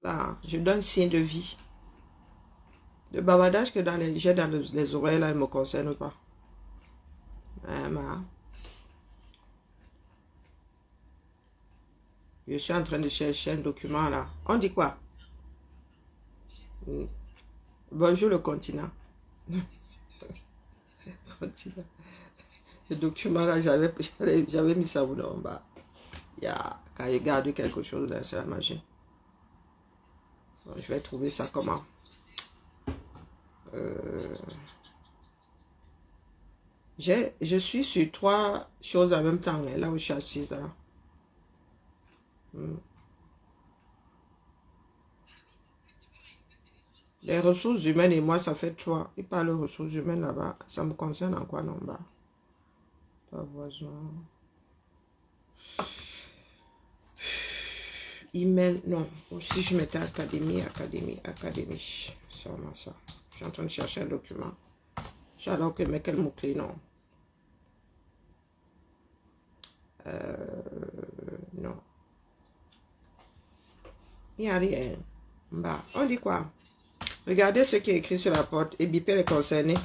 Là, je donne signe de vie. Le bavardage que j'ai dans les oreilles, là, ne me concerne pas. Je suis en train de chercher un document, là. On dit quoi? Bonjour le continent. Continent. Le document, là, j'avais mis ça en bas. Quand il garde quelque chose, là, c'est la magie. Bon, je vais trouver ça comment? Je suis sur 3 choses en même temps, là où je suis assise, là. Les ressources humaines et moi, ça fait 3. Il parle de ressources humaines là-bas. Ça me concerne en quoi, non, bas? Pas voisin. Email, non. Si je mettais académie. C'est vraiment ça. Je suis en train de chercher un document. J'adore que mais quel mot-clé, non. Non. Il n'y a rien. Bah, on dit quoi? Regardez ce qui est écrit sur la porte et bipez les concernés.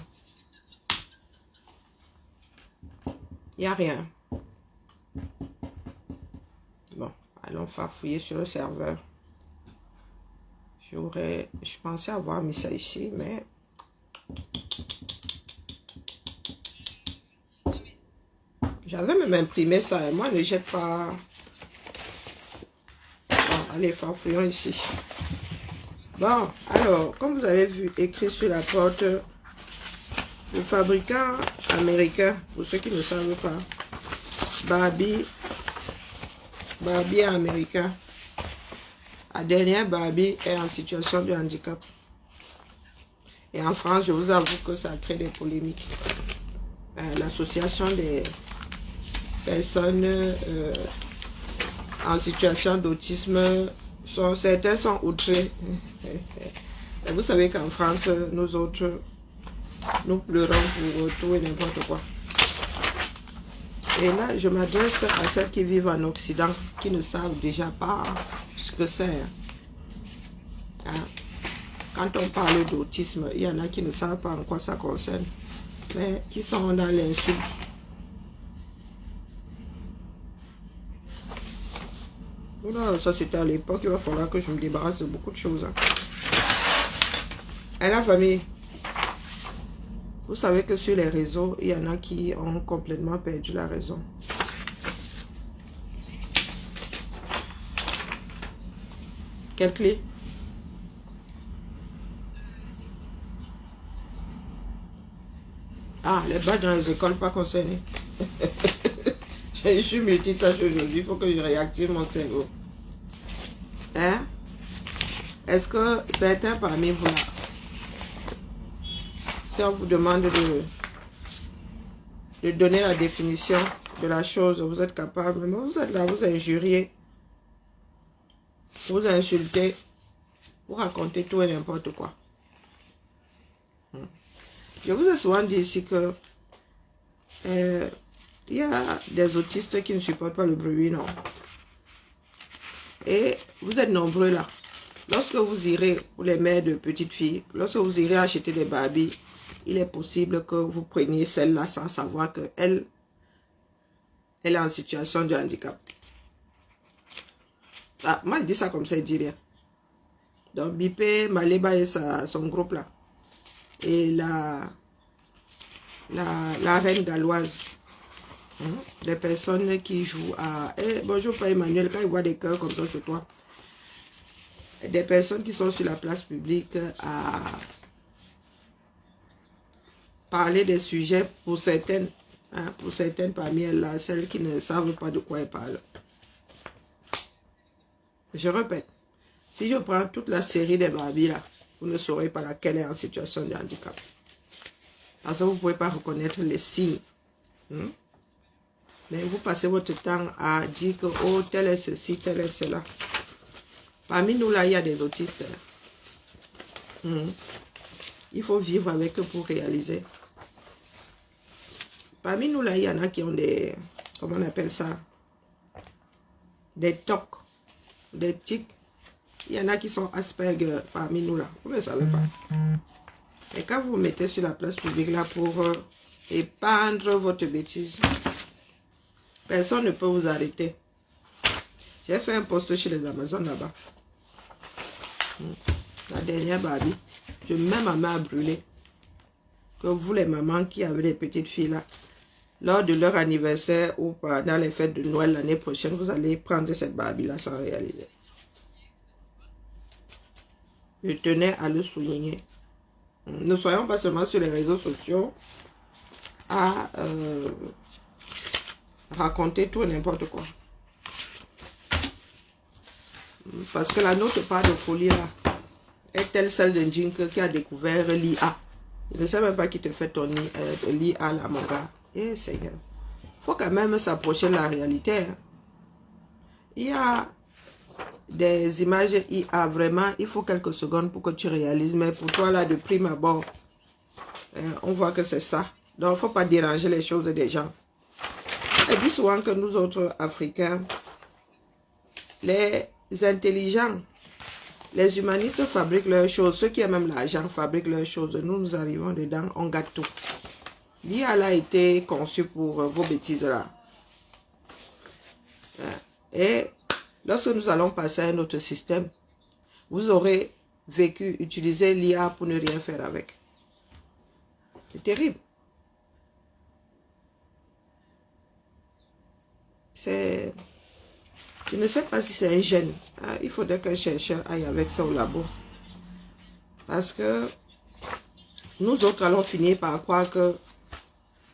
Il n'y a rien. Bon, allons fouiller sur le serveur. Je pensais avoir mis ça ici, mais... J'avais même imprimé ça et moi, ne jette pas... Bon, allez, fouillons ici. Bon, alors, comme vous avez vu, écrit sur la porte, le fabricant américain, pour ceux qui ne savent pas, Barbie américain. La dernière Barbie est en situation de handicap. Et en France, je vous avoue que ça crée des polémiques. L'association des personnes en situation d'autisme, certains sont outrés. Et vous savez qu'en France, nous autres, nous pleurons pour tout et n'importe quoi. Et là, je m'adresse à celles qui vivent en Occident, qui ne savent déjà pas ce que c'est. Hein? Quand on parle d'autisme, il y en a qui ne savent pas en quoi ça concerne, mais qui sont dans l'insulte. Voilà, ça c'était à l'époque, il va falloir que je me débarrasse de beaucoup de choses. Hein. Et la famille, vous savez que sur les réseaux, il y en a qui ont complètement perdu la raison. Quelle clé? Ah, les badges dans les écoles pas concernés. Je suis multitâche aujourd'hui, il faut que je réactive mon cerveau. Hein? Est-ce que certains parmi vous, là, si on vous demande de donner la définition de la chose, vous êtes capable, mais vous êtes là, vous injuriez, vous insultez, vous racontez tout et n'importe quoi. Je vous ai souvent dit ici que il y a des autistes qui ne supportent pas le bruit, non? Et vous êtes nombreux là. Lorsque vous irez, pour les mères de petites filles, lorsque vous irez acheter des Barbies, il est possible que vous preniez celle-là sans savoir qu'elle est en situation de handicap. Ah, moi, je dis ça comme ça, il dit rien. Donc, Bipé, Maleba et son groupe là. Et la reine galloise. Des personnes qui jouent à... bonjour, Père Emmanuel, quand il voit des cœurs comme ça, c'est toi. Des personnes qui sont sur la place publique à parler des sujets pour certaines parmi elles, là, celles qui ne savent pas de quoi elles parlent. Je répète, si je prends toute la série des Barbies là, vous ne saurez pas laquelle est en situation de handicap. Parce que vous ne pouvez pas reconnaître les signes. Mais vous passez votre temps à dire que oh, tel est ceci, tel est cela. Parmi nous là, il y a des autistes. Il faut vivre avec eux pour réaliser. Parmi nous là, il y en a qui ont des, comment on appelle ça? Des tocs, des tics. Il y en a qui sont Asperger parmi nous là. Vous ne le savez pas. Et quand vous vous mettez sur la place publique là pour épandre votre bêtise, personne ne peut vous arrêter. J'ai fait un post chez les Amazones là-bas. La dernière Barbie. Je mets ma main à brûler. Que vous les mamans qui avez des petites filles là, lors de leur anniversaire ou pendant les fêtes de Noël l'année prochaine, vous allez prendre cette Barbie là sans réaliser. Je tenais à le souligner. Ne soyons pas seulement sur les réseaux sociaux à raconter tout et n'importe quoi. Parce que la nôtre part de folie là est-elle celle d'un Jinke qui a découvert l'IA. Je ne sais même pas qui te fait ton l'IA là, mon gars. Eh Seigneur. Il faut quand même s'approcher de la réalité. Hein. Il y a des images IA, vraiment, il faut quelques secondes pour que tu réalises. Mais pour toi là, de prime abord, on voit que c'est ça. Donc, il ne faut pas déranger les choses des gens. Elle dit souvent que nous autres Africains, les intelligents, les humanistes fabriquent leurs choses. Ceux qui aiment même l'argent fabriquent leurs choses. Nous, nous arrivons dedans, on gâte tout. L'IA a été conçu pour vos bêtises là. Et lorsque nous allons passer à un autre système, vous aurez vécu, utiliser l'IA pour ne rien faire avec. C'est terrible. C'est... Je ne sais pas si c'est un gène. Il faudrait qu'un chercheur aille avec ça au labo. Parce que nous autres allons finir par croire que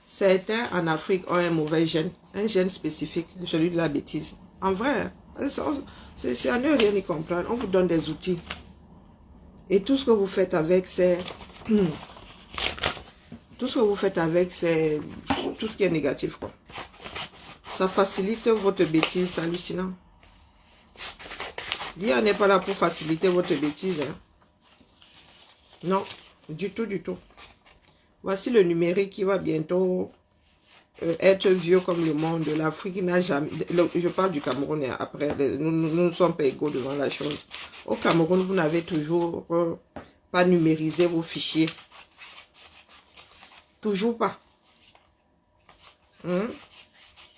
certains en Afrique ont un mauvais gène. Un gène spécifique, celui de la bêtise. En vrai, c'est à ne rien y comprendre. On vous donne des outils. Et tout ce que vous faites avec, c'est... Tout ce que vous faites avec, c'est tout ce qui est négatif, quoi. Ça facilite votre bêtise, c'est hallucinant. L'IA n'est pas là pour faciliter votre bêtise. Hein. Non, du tout, du tout. Voici le numérique qui va bientôt être vieux comme le monde. L'Afrique n'a jamais... Je parle du Cameroun après. Nous ne sommes pas égaux devant la chose. Au Cameroun, vous n'avez toujours pas numérisé vos fichiers. Toujours pas.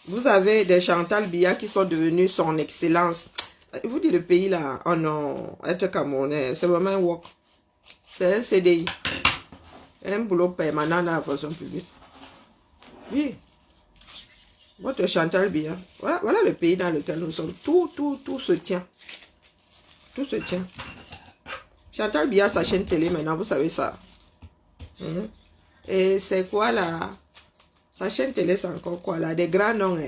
Vous avez des Chantal Biya qui sont devenus son excellence. Vous dites le pays là, oh non, être Camerounais, c'est vraiment un work. C'est un CDI. Un boulot permanent dans la fonction publique. Oui. Votre Chantal Biya. Voilà le pays dans lequel nous sommes. Tout se tient. Tout se tient. Chantal Biya, sa chaîne télé maintenant, vous savez ça. Et c'est quoi là? Sa chaîne télé, c'est encore quoi là? Des grands noms.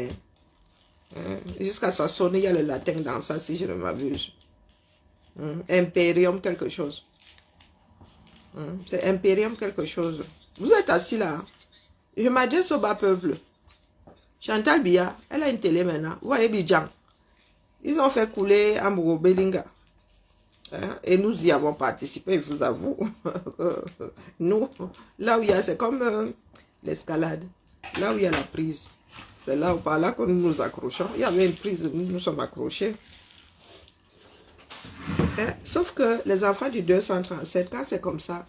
Jusqu'à sa sonne, il y a le latin dans ça, si je ne m'abuse. Imperium quelque chose. C'est Imperium quelque chose. Vous êtes assis là. Je m'adresse au bas peuple. Chantal Biya, elle a une télé maintenant. Vous voyez Bidjan. Ils ont fait couler Amuro Belinga. Et nous y avons participé, je vous avoue. Nous, là où il y a, c'est comme l'escalade. Là où il y a la prise. C'est là où par là que nous nous accrochons. Il y avait une prise, nous nous sommes accrochés. Sauf que les enfants du 237, quand c'est comme ça,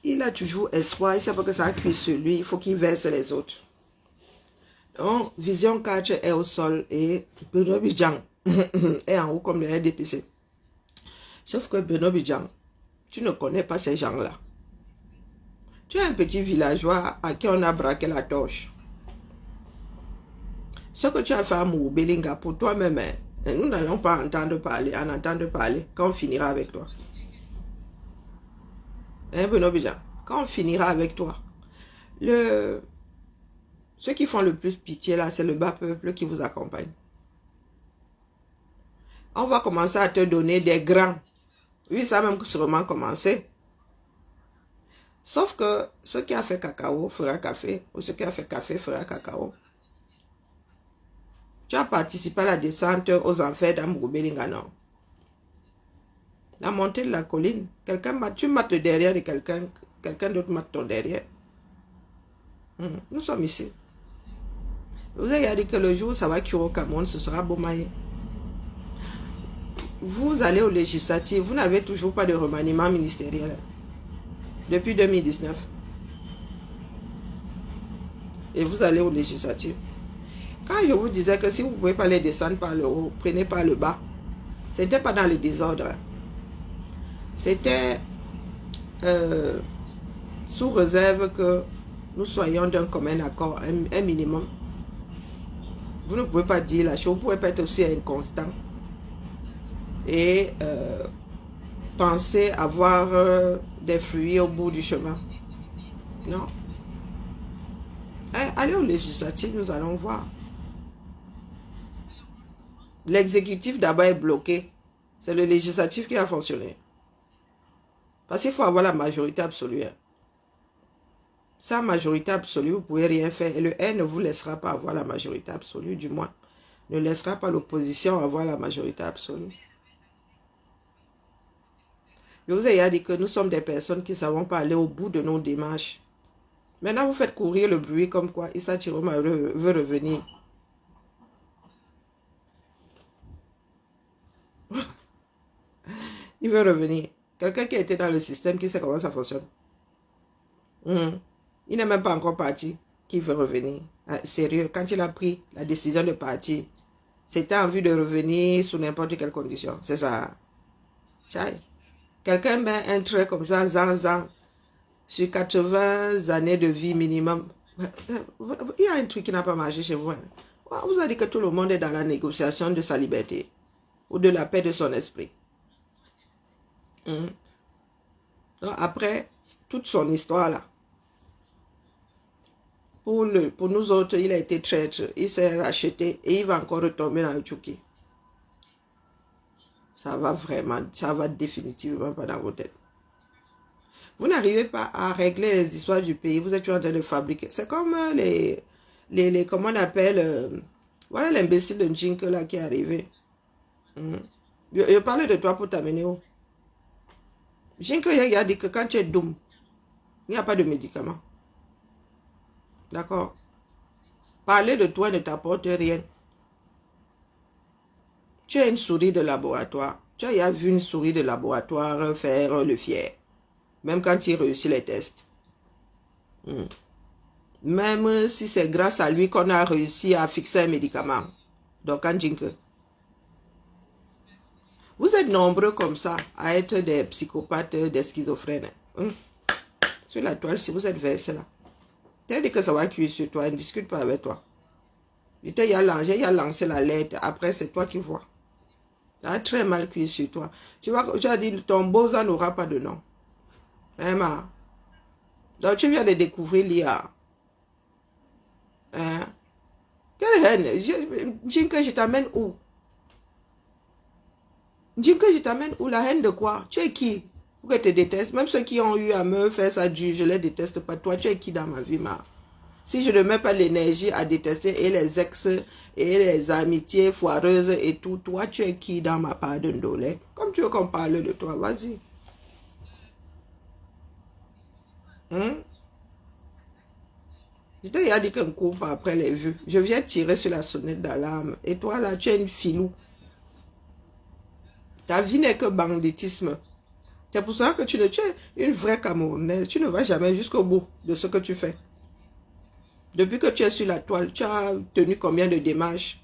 il a toujours espoir. Il sait pas que ça a cuit sur lui. Il faut qu'il verse les autres. Donc, Vision 4 est au sol et Benoît Bidjan est en haut comme le RDPC. Sauf que Benoît Bidjan, tu ne connais pas ces gens-là. Tu es un petit villageois à qui on a braqué la torche. Ce que tu as fait à Belinga pour toi-même, nous n'allons pas entendre parler quand on finira avec toi. Benoît Bidjan, quand on finira avec toi, ceux qui font le plus pitié là, c'est le bas peuple qui vous accompagne. On va commencer à te donner des grands. Oui, ça a même sûrement commencé. Sauf que ce qui a fait cacao fera café, ou ce qui a fait café fera cacao. Tu as participé à la descente aux enfers d'Amuro Belinga, non? La montée de la colline, tu mates le derrière de quelqu'un d'autre mate ton derrière. Nous sommes ici. Vous avez dit que le jour où ça va cuire au Cameroun, ce sera Bomaye. vous allez aux législatives, vous n'avez toujours pas de remaniement ministériel depuis 2019. Et vous allez aux législatives. Quand je vous disais que si vous ne pouvez pas les descendre par le haut, prenez par le bas, ce n'était pas dans le désordre. C'était sous réserve que nous soyons d'un commun accord, un minimum. Vous ne pouvez pas dire la chose, vous ne pouvez pas être aussi inconstant et penser avoir des fruits au bout du chemin. Non. Allez au législatif, nous allons voir. L'exécutif d'abord est bloqué. C'est le législatif qui a fonctionné. Parce qu'il faut avoir la majorité absolue. Sans majorité absolue, vous ne pouvez rien faire. Et le R ne vous laissera pas avoir la majorité absolue, du moins. Ne laissera pas l'opposition avoir la majorité absolue. Je vous ai dit que nous sommes des personnes qui ne savons pas aller au bout de nos démarches. Maintenant, vous faites courir le bruit comme quoi Issa Chiroma veut revenir. Il veut revenir. Quelqu'un qui a été dans le système, qui sait comment ça fonctionne. Il n'est même pas encore parti, qui veut revenir. Sérieux, quand il a pris la décision de partir, c'était en vue de revenir sous n'importe quelle condition. C'est ça. Quelqu'un met un trait comme ça, zan, sur 80 années de vie minimum. Il y a un truc qui n'a pas marché chez vous. On vous a dit que tout le monde est dans la négociation de sa liberté ou de la paix de son esprit. Donc après, toute son histoire là, pour nous autres, il a été traître, il s'est racheté et il va encore retomber dans le Tchouki. Ça va définitivement pas dans vos têtes. Vous n'arrivez pas à régler les histoires du pays, vous êtes toujours en train de fabriquer. C'est comme comment on appelle, voilà l'imbécile de Njinke là qui est arrivé. Je parlais de toi pour t'amener où? Njinke il a dit que quand tu es doum, il n'y a pas de médicaments. D'accord? Parler de toi ne t'apporte rien. Tu es une souris de laboratoire. Tu as vu une souris de laboratoire faire le fier. Même quand il réussit les tests. Même si c'est grâce à lui qu'on a réussi à fixer un médicament. Donc, Njinke. Vous êtes nombreux comme ça à être des psychopathes, des schizophrènes. Sur la toile, si vous êtes versé là. Tu dit que ça va cuire sur toi, il ne discute pas avec toi. Il a lancé la lettre, après c'est toi qui vois. Ça a très mal cuit sur toi. Tu as dit, ton beau-zan n'aura pas de nom. Emma. Donc tu viens de découvrir l'IA. Hein? Quelle haine? Jinke, je t'amène où? Jinke, je t'amène où? La haine de quoi? Tu es qui? Pour que je te déteste. Même ceux qui ont eu à me faire ça, je les déteste pas. Toi, tu es qui dans ma vie, ma? Si je ne mets pas l'énergie à détester et les ex et les amitiés foireuses et tout, toi, tu es qui dans ma part de ndolé? Comme tu veux qu'on parle de toi, vas-y. Je t'ai dit qu'on coupe après les vues. Je viens tirer sur la sonnette d'alarme. Et toi, là, tu es une filou. Ta vie n'est que banditisme. C'est pour ça que tu es une vraie Camerounaise. Tu ne vas jamais jusqu'au bout de ce que tu fais. Depuis que tu es sur la toile, tu as tenu combien de démarches?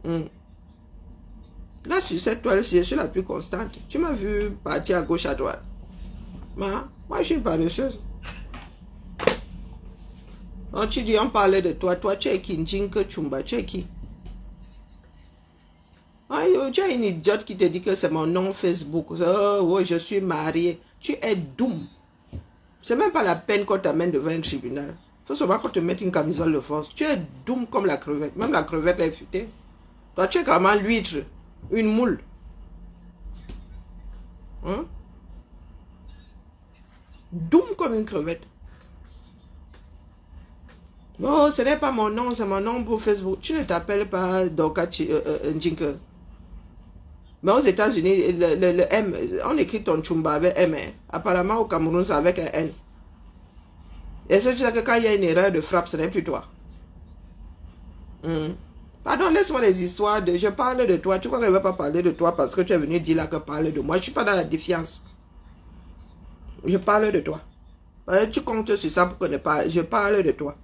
Là, sur cette toile, je suis la plus constante. Tu m'as vu partir à gauche, à droite. Moi, je suis une paresseuse. Donc, tu dis, on parlait de toi. Toi, tu es qui? Njinke Chumba, tu es qui? Tu as une idiote qui te dit que c'est mon nom Facebook. Oh, je suis mariée. Tu es doum. C'est même pas la peine qu'on t'amène devant un tribunal. Il faut seulement qu'on te mette une camisole de force. Tu es doum comme la crevette. Même la crevette est futée. Toi, tu es vraiment l'huître. Une moule. Doum comme une crevette. Non, ce n'est pas mon nom, c'est mon nom pour Facebook. Tu ne t'appelles pas Dokachi Njinke. Mais aux États-Unis, le M, on écrit ton Chumba avec M. Apparemment, au Cameroun, c'est avec un N. Et c'est juste que quand il y a une erreur de frappe, ce n'est plus toi. Pardon, laisse-moi les histoires de... Je parle de toi. Tu crois que je ne vais pas parler de toi parce que tu es venu dire là que parle de moi. Je ne suis pas dans la défiance. Je parle de toi. Tu comptes sur ça pour que je parle de toi.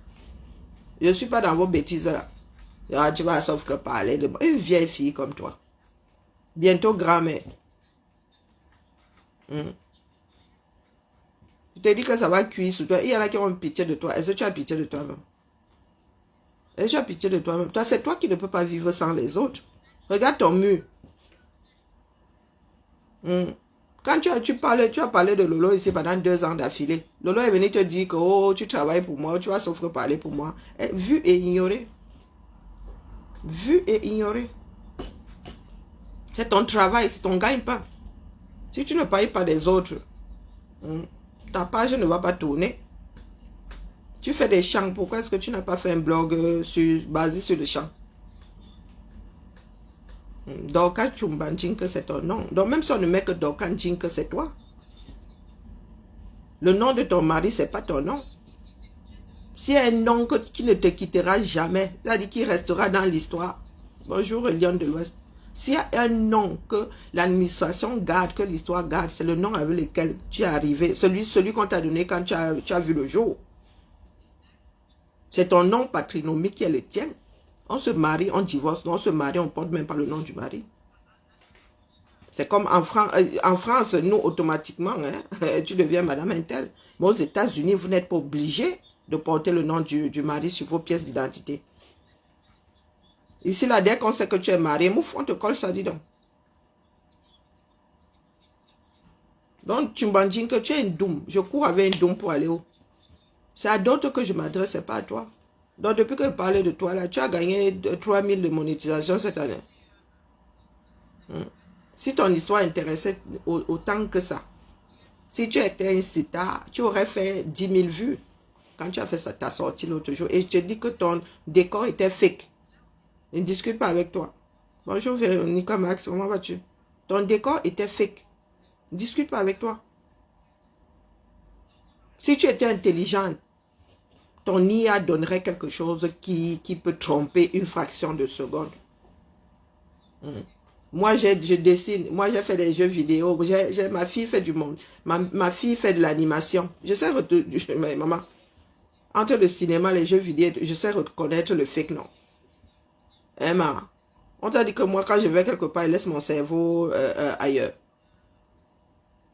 Je ne suis pas dans vos bêtises là. Ah, tu vas sauf que parler de moi. Une vieille fille comme toi. Bientôt grand-mère. Je te dis que ça va cuire sur toi. Il y en a qui ont pitié de toi. Est-ce que tu as pitié de toi-même? Est-ce que tu as pitié de toi-même? Toi, c'est toi qui ne peux pas vivre sans les autres. Regarde ton mur. Quand tu as parlé de Lolo ici pendant 2 ans d'affilée. Lolo est venu te dire que oh, tu travailles pour moi, tu vas sauf que parler pour moi. Vu et ignoré. Vu et ignoré. C'est ton travail, c'est ton gagne-pain. Si tu ne payes pas des autres, ta page ne va pas tourner. Tu fais des chants. Pourquoi est-ce que tu n'as pas fait un blog basé sur le chant? Dorcas Chumbanjin, que c'est ton nom. Donc même si on ne met que Dorcas Jin, que c'est toi. Le nom de ton mari, c'est pas ton nom. S'il y a un nom qui ne te quittera jamais, c'est-à-dire qui restera dans l'histoire. Bonjour, Lion de l'Ouest. S'il y a un nom que l'administration garde, que l'histoire garde, c'est le nom avec lequel tu es arrivé. Celui qu'on t'a donné quand tu as vu le jour. C'est ton nom patronymique qui est le tien. On se marie, on divorce, on se marie, on ne porte même pas le nom du mari. C'est comme en France, nous, automatiquement, tu deviens Madame Intel. Mais aux États-Unis, vous n'êtes pas obligé de porter le nom du mari sur vos pièces d'identité. Ici, là, dès qu'on sait que tu es marié, mouf, on te colle ça, dis donc. Donc, tu me dis que tu es une doum. Je cours avec une doum pour aller où? C'est à d'autres que je m'adresse, c'est pas à toi. Donc, depuis que je parlais de toi, là, tu as gagné 3000 de monétisation cette année. Si ton histoire intéressait autant que ça, si tu étais un star, tu aurais fait 10 000 vues quand tu as fait ta sortie l'autre jour. Et je te dis que ton décor était fake. Je ne discute pas avec toi. Bonjour Véronica Max, comment vas-tu? Ton décor était fake. Ne discute pas avec toi. Si tu étais intelligente, ton IA donnerait quelque chose qui peut tromper une fraction de seconde. Moi, je dessine. Moi, j'ai fait des jeux vidéo. Ma fille fait du monde. Ma fille fait de l'animation. Je sais, maman, entre le cinéma, les jeux vidéo, je sais reconnaître le fake, non. Emma, on t'a dit que moi, quand je vais quelque part, je laisse mon cerveau ailleurs.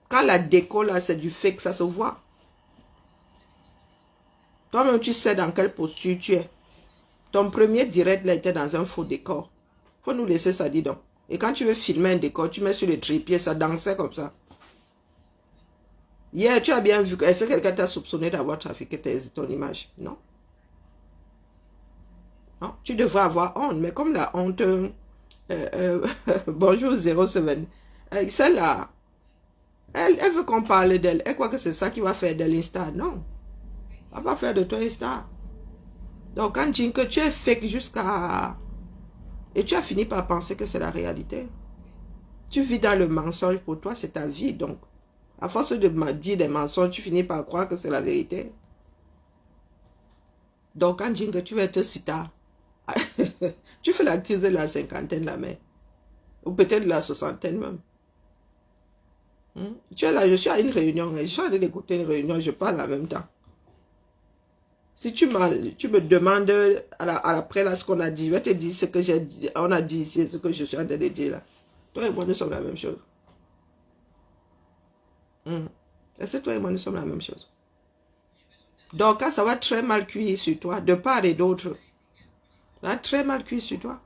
Quand la déco, là, c'est du fake, ça se voit. Toi-même, tu sais dans quelle posture tu es. Ton premier direct, là, était dans un faux décor. Faut nous laisser ça, dis donc. Et quand tu veux filmer un décor, tu mets sur le trépied, ça dansait comme ça. Hier, tu as bien vu que... Est-ce que quelqu'un t'a soupçonné d'avoir trafiqué ton image? Non. Non, tu devrais avoir honte. Mais comme la honte... bonjour 07. Celle-là, elle veut qu'on parle d'elle. Elle croit que c'est ça qui va faire de l'Insta. Non. Elle va pas faire de toi Insta. Donc, quand tu dis que tu es fake jusqu'à... Et tu as fini par penser que c'est la réalité. Tu vis dans le mensonge, pour toi, c'est ta vie. Donc, à force de me dire des mensonges, tu finis par croire que c'est la vérité. Donc, quand tu dis que tu vas être si tard, tu fais la crise de la cinquantaine, la mère. Ou peut-être de la soixantaine même. Tu es là, je suis à une réunion, je suis en train d'écouter une réunion, je parle en même temps. Si tu me demandes après là, ce qu'on a dit, je vais te dire ce que on a dit ici, ce que je suis en train de dire là. Toi et moi, nous sommes la même chose. Est-ce que toi et moi, nous sommes la même chose? Donc, quand ça va très mal cuire sur toi, de part et d'autre, ça va très mal cuire sur toi.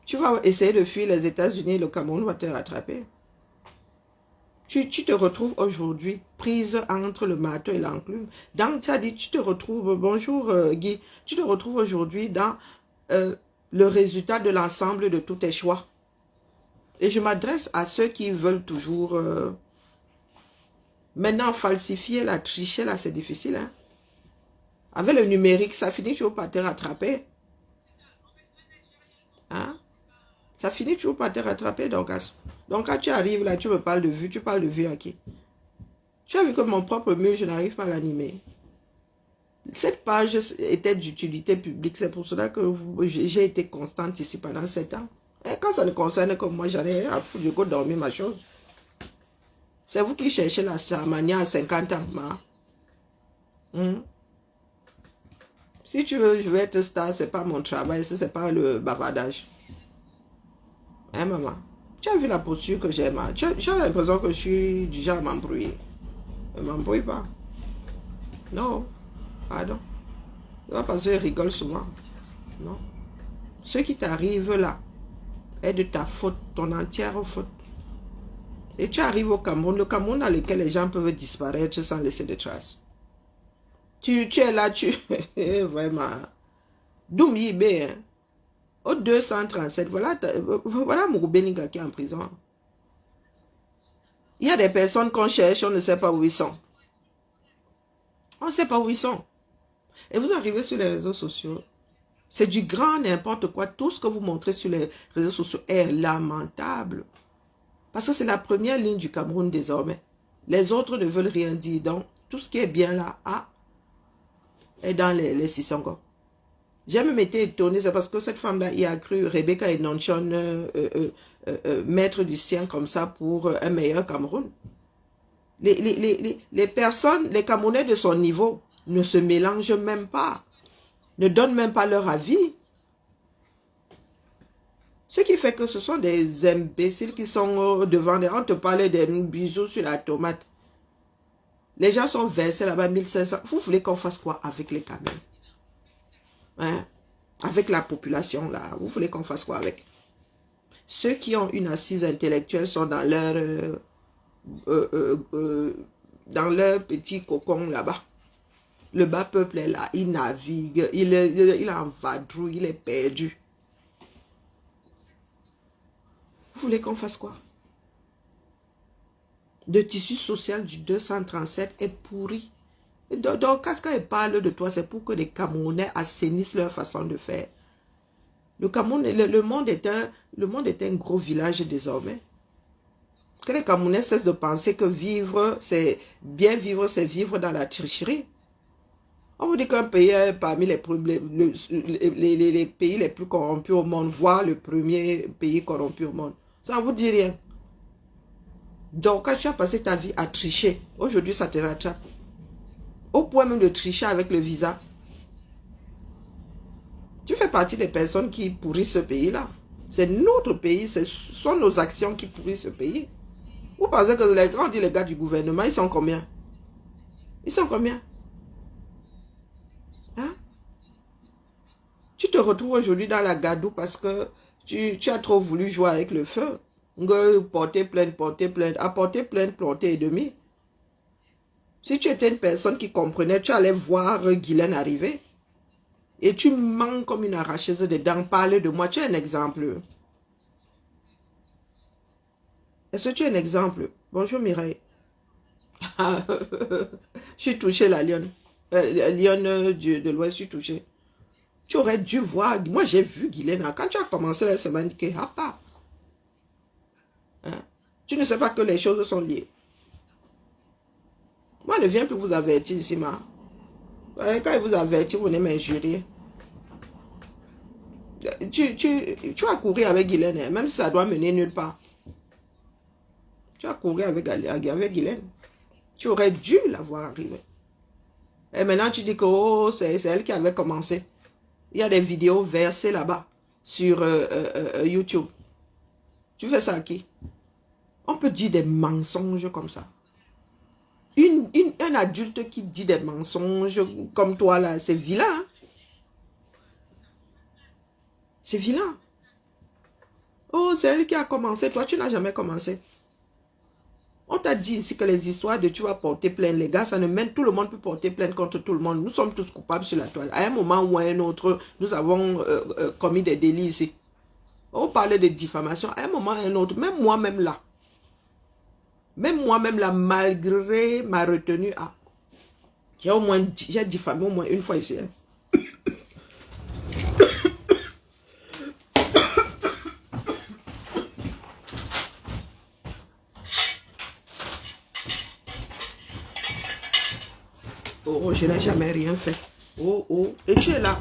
Tu vas essayer de fuir les États-Unis, le Cameroun va te rattraper. Tu te retrouves aujourd'hui prise entre le marteau et l'enclume. Donc, tu as dit, tu te retrouves, bonjour Guy, tu te retrouves aujourd'hui dans le résultat de l'ensemble de tous tes choix. Et je m'adresse à ceux qui veulent toujours... maintenant, falsifier, la tricher, là, c'est difficile. Hein? Avec le numérique, ça finit toujours par te rattraper. Hein? Ça finit toujours par te rattraper, donc quand tu arrives là, tu me parles de vue, tu parles de vue à qui? Tu as vu que mon propre mur, je n'arrive pas à l'animer. Cette page était d'utilité publique. C'est pour cela que j'ai été constante ici pendant 7 ans. Et quand ça ne concerne que moi, j'en ai rien à foutre. Je peux dormir ma chose. C'est vous qui cherchez la Samania à 50 ans. Hmm? Si tu veux, je vais être star, c'est pas mon travail, c'est pas le bavardage. Hein, maman? Tu as vu la posture que j'ai, ma? Tu as l'impression que je suis du genre à m'embrouiller. Ne m'embrouille pas. Non. Pardon. Non, parce que je rigole souvent. Non. Ce qui t'arrive là est de ta faute, ton entière faute. Et tu arrives au Cameroun, le Cameroun dans lequel les gens peuvent disparaître sans laisser de traces. Tu es là, vraiment. Doumibé, hein. Au 237, voilà Mourbeninga qui est en prison. Il y a des personnes qu'on cherche, on ne sait pas où ils sont. On ne sait pas où ils sont. Et vous arrivez sur les réseaux sociaux. C'est du grand n'importe quoi. Tout ce que vous montrez sur les réseaux sociaux est lamentable. Parce que c'est la première ligne du Cameroun désormais. Les autres ne veulent rien dire. Donc, tout ce qui est bien là, est dans les Sissongo. J'ai même été étonnée, c'est parce que cette femme-là y a cru, Rebecca Enonchon, maître du sien comme ça pour un meilleur Cameroun. Les personnes, les Camerounais de son niveau ne se mélangent même pas, ne donnent même pas leur avis. Ce qui fait que ce sont des imbéciles qui sont devant des... On te parlait des bijoux sur la tomate. Les gens sont versés là-bas 1500. Vous voulez qu'on fasse quoi avec les camions? Hein? Avec la population là. Vous voulez qu'on fasse quoi avec? Ceux qui ont une assise intellectuelle sont dans leur petit cocon là-bas. Le bas peuple est là. Il navigue. Il est en vadrouille. Il est perdu. Vous voulez qu'on fasse quoi? Le tissu social du 237 est pourri. Donc, quand elle parle de toi, c'est pour que les Camerounais assainissent leur façon de faire. Le Cameroun, le monde est un gros village désormais. Que les Camerounais cessent de penser que vivre, c'est bien vivre, c'est vivre dans la tricherie. On vous dit qu'un pays est parmi les pays les plus corrompus au monde, voire le premier pays corrompu au monde. Ça ne vous dit rien. Donc, quand tu as passé ta vie à tricher, aujourd'hui, ça te rattrape. Au point même de tricher avec le visa. Tu fais partie des personnes qui pourrissent ce pays-là. C'est notre pays, ce sont nos actions qui pourrissent ce pays. Vous pensez que les grands gars du gouvernement, ils sont combien? Ils sont combien? Hein? Tu te retrouves aujourd'hui dans la gadoue parce que tu as trop voulu jouer avec le feu. Porter plainte, apporter plainte, planter et demi. Si tu étais une personne qui comprenait, tu allais voir Guylaine arriver. Et tu mens comme une arracheuse de dents. Parle de moi. Tu es un exemple. Est-ce que tu es un exemple? Bonjour Mireille. Je suis touchée, la lionne. Lionne de l'Ouest, je suis touchée. Tu aurais dû voir. Moi, j'ai vu Guylaine. Quand tu as commencé la semaine, hein? Tu ne sais pas que les choses sont liées. Moi, je ne viens plus vous avertir ici, ma. Quand il vous avertit, vous venez m'injurer. Tu as couru avec Guylaine, même si ça doit mener nulle part. Tu as couru avec Guylaine. Tu aurais dû la voir arriver. Et maintenant, tu dis que oh, c'est elle qui avait commencé. Il y a des vidéos versées là-bas sur YouTube. Tu fais ça à qui? On peut dire des mensonges comme ça. Un adulte qui dit des mensonges comme toi là, c'est vilain. Hein? C'est vilain. Oh, c'est elle qui a commencé. Toi, tu n'as jamais commencé. On t'a dit ici que les histoires de tu vas porter plainte, les gars, ça ne mène, tout le monde peut porter plainte contre tout le monde. Nous sommes tous coupables sur la toile. À un moment ou à un autre, nous avons commis des délits ici. On parlait de diffamation. À un moment ou à un autre, même moi-même là, malgré ma retenue, j'ai diffamé au moins une fois ici. Hein. Oh, je n'ai jamais rien fait. Oh, oh. Et tu es là.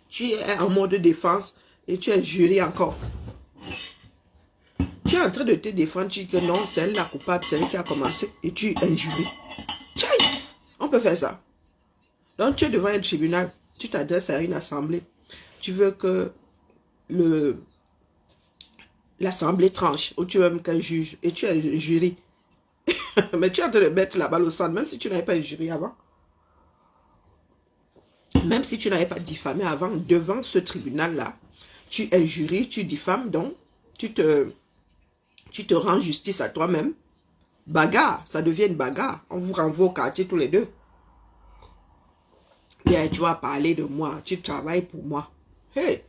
Tu es en mode défense et tu es juré encore. Tu es en train de te défendre, tu dis que non, c'est elle la coupable, c'est elle qui a commencé et tu es injuré. Tchaï! On peut faire ça. Donc tu es devant un tribunal, tu t'adresses à une assemblée. Tu veux que l'assemblée tranche ou tu veux même qu'un juge et tu es un jury. Mais tu es en train de mettre la balle au centre, même si tu n'avais pas un jury avant. Même si tu n'avais pas diffamé avant, devant ce tribunal-là, tu es jury, tu diffames, donc tu te rends justice à toi-même. Bagarre, ça devient une bagarre. On vous renvoie au quartier tous les deux. Bien, tu vas parler de moi, tu travailles pour moi. Hey,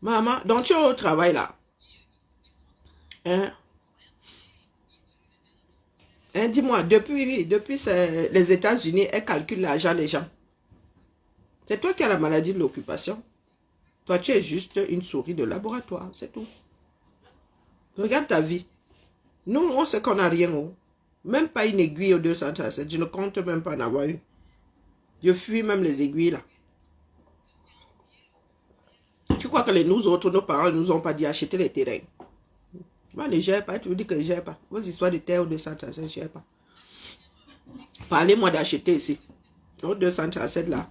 maman, donc tu es au travail là. Hein? Hein, dis-moi, depuis les États-Unis, elles calculent l'argent des gens. C'est toi qui as la maladie de l'occupation. Toi, tu es juste une souris de laboratoire, c'est tout. Regarde ta vie. Nous, on sait qu'on n'a rien. Oh. Même pas une aiguille au 237. Je ne compte même pas en avoir une. Je fuis même les aiguilles là. Tu crois que nous autres, nos parents ne nous ont pas dit acheter les terrains? Moi, ne gère pas. Tu veux dire que je ne gère pas. Vos histoires de terre au 237, je ne gère pas. Parlez-moi d'acheter ici. Au 237 là.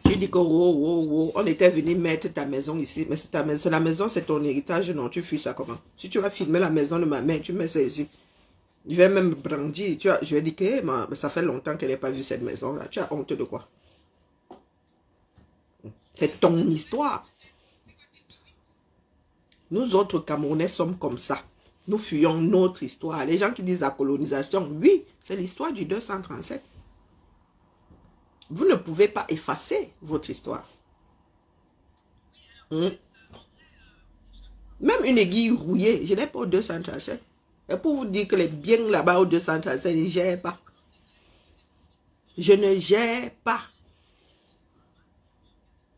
Tu dis que on était venu mettre ta maison ici. Mais c'est la maison, c'est ton héritage. Non, tu fuis ça comment? Si tu vas filmer la maison de ma mère, tu mets ça ici. Je vais même brandir. Je vais dire que ça fait longtemps qu'elle n'a pas vu cette maison-là. Tu as honte de quoi? C'est ton histoire. Nous autres Camerounais sommes comme ça. Nous fuyons notre histoire. Les gens qui disent la colonisation, oui, c'est l'histoire du 237. Vous ne pouvez pas effacer votre histoire. Même une aiguille rouillée, je n'ai pas au 237. Et pour vous dire que les biens là-bas au 237, je ne gère pas. Je ne gère pas.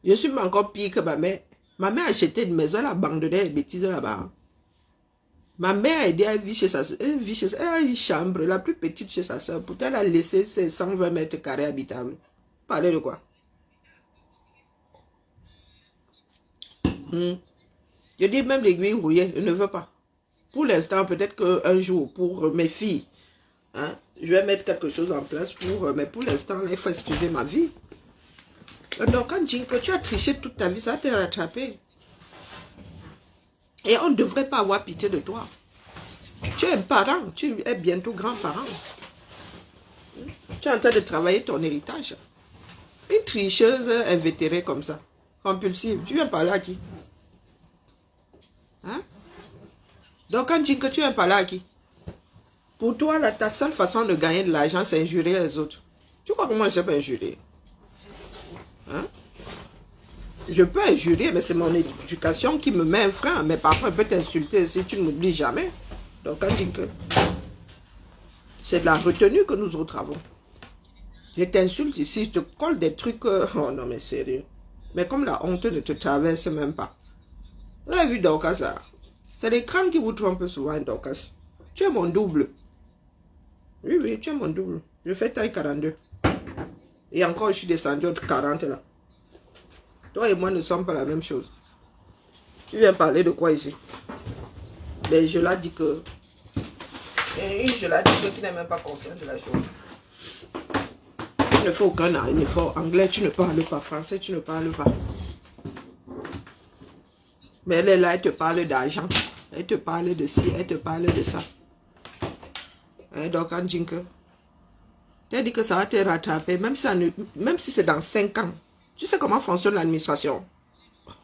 Je suis encore pire que ma mère. Ma mère a acheté une maison, elle a abandonné les bêtises là-bas. Ma mère a aidé, elle vit chez sa soeur. Elle a une chambre, la plus petite chez sa soeur. Pourtant, elle a laissé ses 120 mètres carrés habitables. Parler de quoi? Je dis même l'aiguille rouillée, je ne veux pas. Pour l'instant, peut-être qu'un jour, pour mes filles, hein, je vais mettre quelque chose en place pour... Mais pour l'instant, il faut excuser ma vie. Donc, quand Jinko, tu as triché toute ta vie, ça t'a rattrapé. Et on ne devrait pas avoir pitié de toi. Tu es un parent, tu es bientôt grand-parent. Tu es en train de travailler ton héritage. Une tricheuse invétérée comme ça, compulsive, tu viens parler à qui? Hein? Donc quand tu dis que tu viens parler à qui? Pour toi, là, ta seule façon de gagner de l'argent, c'est injurier les autres. Tu crois que moi, je ne sais pas injurier? Hein? Je peux injurier, mais c'est mon éducation qui me met un frein. Mais parfois, elle peut t'insulter si tu ne m'oublies jamais. Donc, quand je dis que c'est de la retenue que nous autres avons. Je t'insulte ici, je te colle des trucs. Oh non, mais sérieux. Mais comme la honte ne te traverse même pas. Vous avez vu Dorcas, ça? C'est l'écran qui vous trompe souvent, Dorcas. Tu es mon double. Oui, oui, tu es mon double. Je fais taille 42. Et encore, je suis descendu entre 40 là. Toi et moi ne sommes pas la même chose. Tu viens parler de quoi ici? Mais je l'ai dit que... Et je l'ai dit que tu n'es même pas conscient de la chose. Tu ne fais aucun effort. Anglais, tu ne parles pas. Français, tu ne parles pas. Mais elle est là, elle te parle d'argent. Elle te parle de ci, elle te parle de ça. Et donc, quand tu as dit que ça va te rattraper, même si c'est dans 5 ans. Tu sais comment fonctionne l'administration?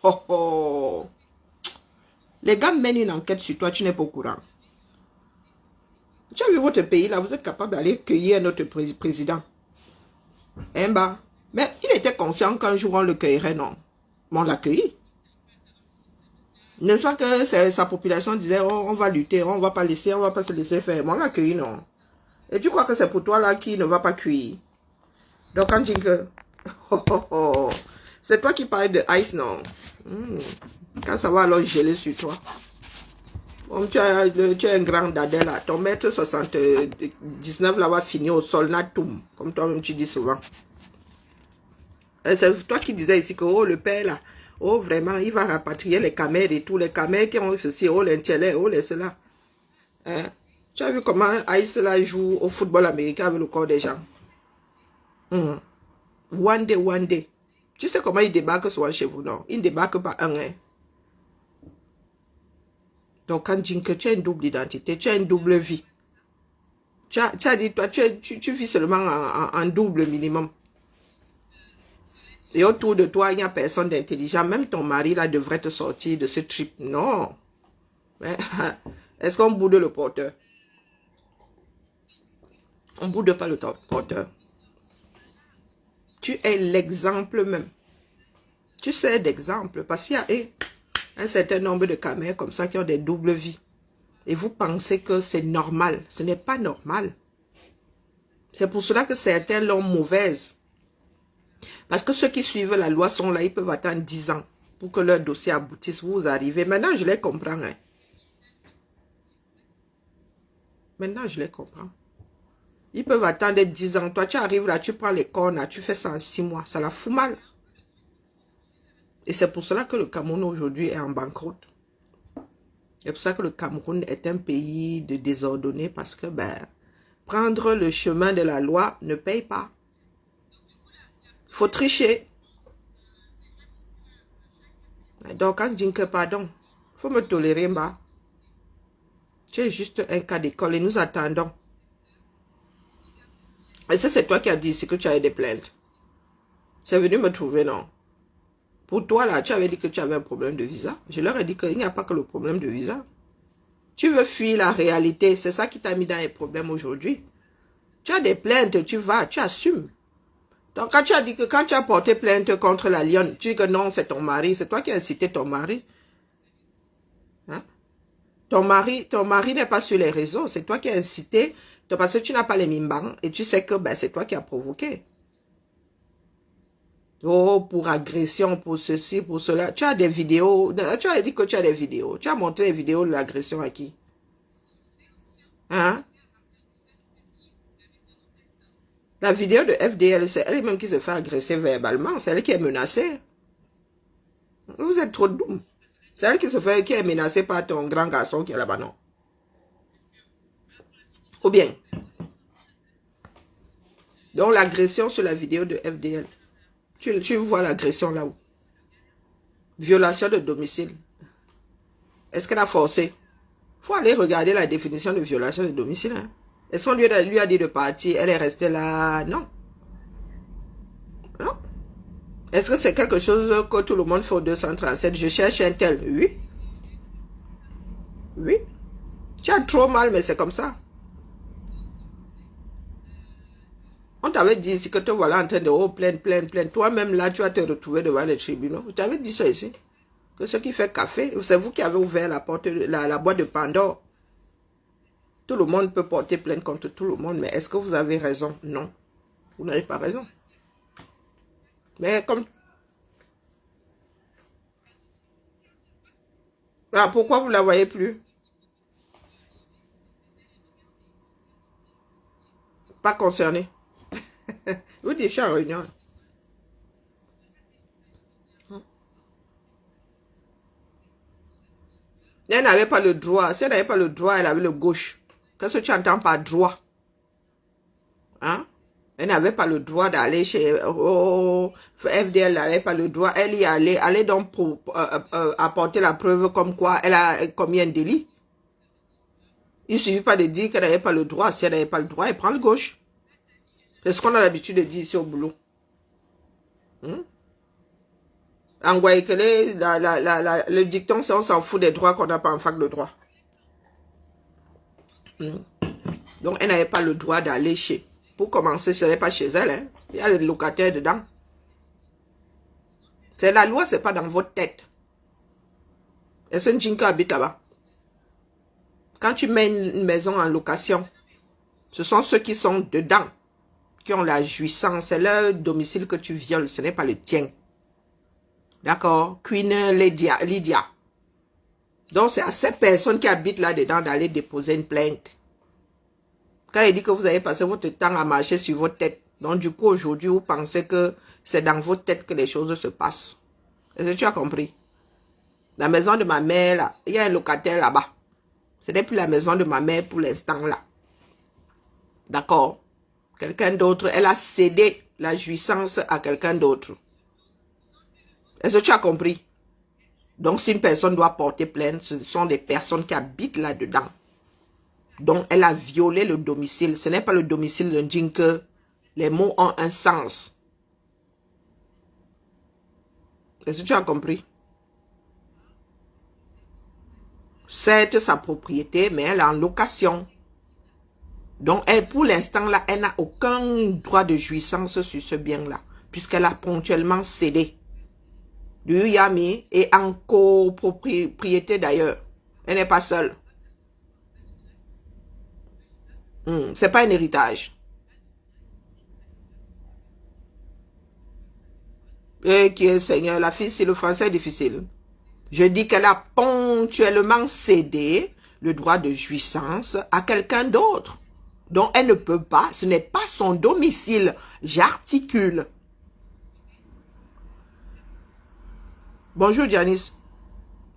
Oh, oh. Les gars mènent une enquête sur toi, tu n'es pas au courant. Tu as vu votre pays là, vous êtes capable d'aller cueillir notre président. Hein, bah. Mais il était conscient qu'un jour on le cueillerait, non? Mais on l'a cueilli. N'est-ce pas que sa population disait, oh, on va lutter, on ne va pas se laisser faire. Mais on l'a cueilli, non? Et tu crois que c'est pour toi là qui ne va pas cueillir? Donc quand tu dis que... Oh, oh, oh. C'est toi qui parles de ice, non? Quand ça va alors geler sur toi. Comme tu es un grand dadais là, ton mètre 79 là va finir au sol, natoum, comme toi-même tu dis souvent. C'est toi qui disais ici que oh, le père là, oh vraiment, il va rapatrier les camères et tout, les camères qui ont ceci, oh l'intellect, oh les cela. Hein? Tu as vu comment Aïs là joue au football américain avec le corps des gens? One day, one day. Tu sais comment il débarque souvent chez vous, non? Il ne débarque pas un, hein? Donc, quand tu dis que tu as une double identité, tu as une double vie. Tu as dit, toi, tu vis seulement en double minimum. Et autour de toi, il n'y a personne d'intelligent. Même ton mari, là, devrait te sortir de ce trip. Non. Est-ce qu'on boude le porteur? On ne boude pas le porteur. Tu es l'exemple même. Tu sais d'exemple. Parce qu'il y a un certain nombre de caméras comme ça qui ont des doubles vies. Et vous pensez que c'est normal. Ce n'est pas normal. C'est pour cela que certains l'ont mauvaise. Parce que ceux qui suivent la loi sont là, ils peuvent attendre 10 ans pour que leur dossier aboutisse. Vous arrivez. Maintenant, je les comprends. Hein. Maintenant, je les comprends. Ils peuvent attendre 10 ans. Toi, tu arrives là, tu prends les cornes, tu fais ça en 6 mois. Ça la fout mal. Et c'est pour cela que le Cameroun aujourd'hui est en banqueroute. C'est pour ça que le Cameroun est un pays de désordonné parce que prendre le chemin de la loi ne paye pas. Il faut tricher. Donc, quand je dis que pardon, il faut me tolérer, bah. Tu es juste un cas d'école et nous attendons. Et ça, c'est toi qui as dit ici que tu avais des plaintes. C'est venu me trouver, non? Pour toi, là, tu avais dit que tu avais un problème de visa. Je leur ai dit qu'il n'y a pas que le problème de visa. Tu veux fuir la réalité. C'est ça qui t'a mis dans les problèmes aujourd'hui. Tu as des plaintes, tu vas, tu assumes. Donc, quand tu as dit que quand tu as porté plainte contre la lionne, tu dis que non, c'est ton mari. C'est toi qui as incité ton mari. Hein? Ton mari n'est pas sur les réseaux. C'est toi qui as incité. Parce que tu n'as pas les mimbans. Et tu sais que c'est toi qui as provoqué. Oh, pour agression, pour ceci, pour cela. Tu as des vidéos. Tu as dit que tu as des vidéos. Tu as montré les vidéos de l'agression à qui? Hein? La vidéo de FDL, c'est elle-même qui se fait agresser verbalement. C'est elle qui est menacée. Vous êtes trop doux. C'est elle qui est menacée par ton grand garçon qui est là-bas, non? Ou bien? Donc, l'agression sur la vidéo de FDL. Tu vois l'agression là-haut. Violation de domicile. Est-ce qu'elle a forcé? Il faut aller regarder la définition de violation de domicile. Hein. Est-ce qu'on lui a dit de partir? Elle est restée là? Non. Non. Est-ce que c'est quelque chose que tout le monde fait au 237? Je cherche un tel. Oui. Oui. Tu as trop mal, mais c'est comme ça. On t'avait dit ici que te voilà en train de plaindre. Toi-même là, tu vas te retrouver devant les tribunaux. Tu avais dit ça ici. Que ce qui fait café, c'est vous qui avez ouvert la porte, la boîte de Pandore. Tout le monde peut porter plainte contre tout le monde, mais est-ce que vous avez raison? Non. Vous n'avez pas raison. Mais comme... Ah, pourquoi vous ne la voyez plus? Pas concerné. Vous dites, je suis en réunion. Elle n'avait pas le droit. Si elle n'avait pas le droit, elle avait le gauche. Qu'est-ce que tu entends par droit? Hein? Elle n'avait pas le droit d'aller chez... FDL n'avait pas le droit. Elle y allait. Allait donc pour apporter la preuve comme quoi elle a commis un délit. Il ne suffit pas de dire qu'elle n'avait pas le droit. Si elle n'avait pas le droit, elle prend le gauche. C'est ce qu'on a l'habitude de dire ici au boulot. En Guayaquil, le dicton, c'est on s'en fout des droits qu'on n'a pas en fac de droit. Donc, elle n'avait pas le droit d'aller chez... Pour commencer, ce n'est pas chez elle. Hein. Il y a les locataires dedans. C'est la loi, ce n'est pas dans votre tête. Est-ce que Njinka habite là-bas? Quand tu mets une maison en location, ce sont ceux qui sont dedans, qui ont la jouissance. C'est leur domicile que tu violes, ce n'est pas le tien. D'accord? Queen Lydia. Donc, c'est à ces personnes qui habitent là-dedans d'aller déposer une plainte. Quand il dit que vous avez passé votre temps à marcher sur votre tête, donc du coup, aujourd'hui, vous pensez que c'est dans votre tête que les choses se passent. Est-ce que tu as compris? La maison de ma mère, là, il y a un locataire là-bas. Ce n'est plus la maison de ma mère pour l'instant, là. D'accord? Quelqu'un d'autre, elle a cédé la jouissance à quelqu'un d'autre. Est-ce que tu as compris? Donc, si une personne doit porter plainte, ce sont des personnes qui habitent là-dedans. Donc, elle a violé le domicile. Ce n'est pas le domicile d'un djinn que les mots ont un sens. Est-ce que tu as compris? C'est sa propriété, mais elle est en location. Donc, elle, pour l'instant, là, elle n'a aucun droit de jouissance sur ce bien-là, puisqu'elle a ponctuellement cédé. L'Uyami est en copropriété d'ailleurs. Elle n'est pas seule. C'est pas un héritage. Et qui est Seigneur, la fille, si le français est difficile. Je dis qu'elle a ponctuellement cédé le droit de jouissance à quelqu'un d'autre. Donc, elle ne peut pas, ce n'est pas son domicile. J'articule. Bonjour, Janice.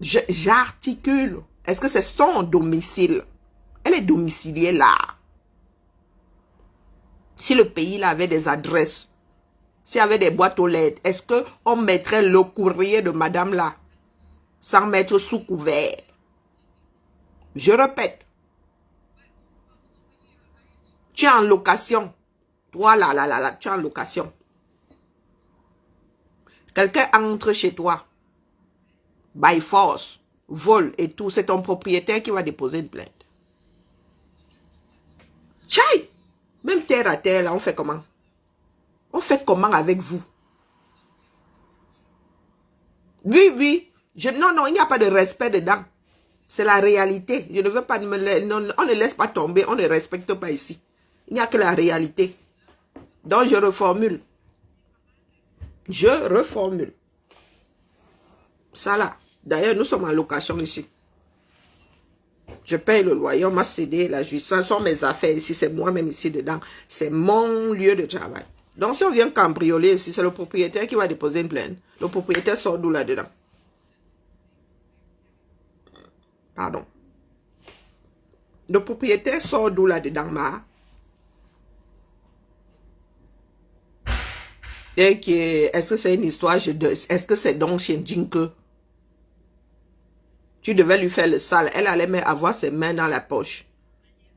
J'articule. Est-ce que c'est son domicile? Elle est domiciliée là. Si le pays là avait des adresses, s'il y avait des boîtes aux lettres, est-ce qu'on mettrait le courrier de madame là sans mettre sous couvert? Je répète. Tu es en location. Toi là, tu es en location. Quelqu'un entre chez toi, by force, vol et tout, c'est ton propriétaire qui va déposer une plainte. Tchaï! Même terre à terre, là, on fait comment? On fait comment avec vous? Oui, oui. Non, il n'y a pas de respect dedans. C'est la réalité. Je ne veux pas... Non, on ne laisse pas tomber, on ne respecte pas ici. Il n'y a que la réalité. Donc, je reformule. Je reformule. Ça là. D'ailleurs, nous sommes en location ici. Je paye le loyer, on m'a cédé la jouissance, ce sont mes affaires ici, c'est moi-même ici dedans. C'est mon lieu de travail. Donc, si on vient cambrioler ici, c'est le propriétaire qui va déposer une plainte. Le propriétaire sort d'où là-dedans? Pardon. Le propriétaire sort d'où là-dedans, ma? Est-ce que c'est une histoire? Est-ce que c'est donc chez Djinke? Tu devais lui faire le sale. Elle allait même avoir ses mains dans la poche.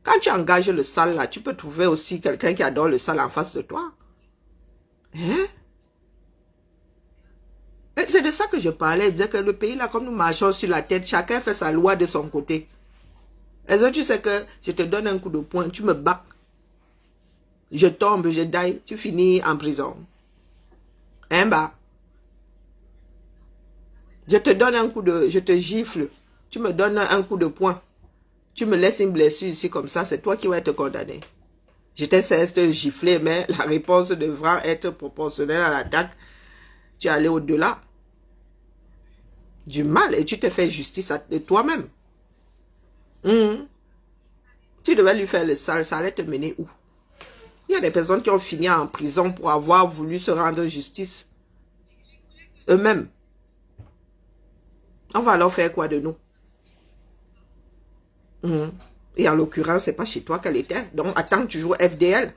Quand tu engages le sale là, tu peux trouver aussi quelqu'un qui adore le sale en face de toi. Hein? C'est de ça que je parlais. Je disais que le pays là, comme nous marchons sur la tête, chacun fait sa loi de son côté. Est-ce que tu sais que je te donne un coup de poing, tu me bats. Je tombe, je die, tu finis en prison. Hein, bah? Je te donne un coup de... Je te gifle. Tu me donnes un coup de poing. Tu me laisses une blessure ici comme ça. C'est toi qui vas être condamné. Je t'ai certes giflé, mais la réponse devra être proportionnelle à l'attaque. Tu es allé au-delà du mal et tu te fais justice de toi-même. Tu devais lui faire le sale. Ça allait te mener où? Il y a des personnes qui ont fini en prison pour avoir voulu se rendre justice eux-mêmes. On va alors faire quoi de nous? Et en l'occurrence, c'est pas chez toi qu'elle était. Donc, attends toujours FDL.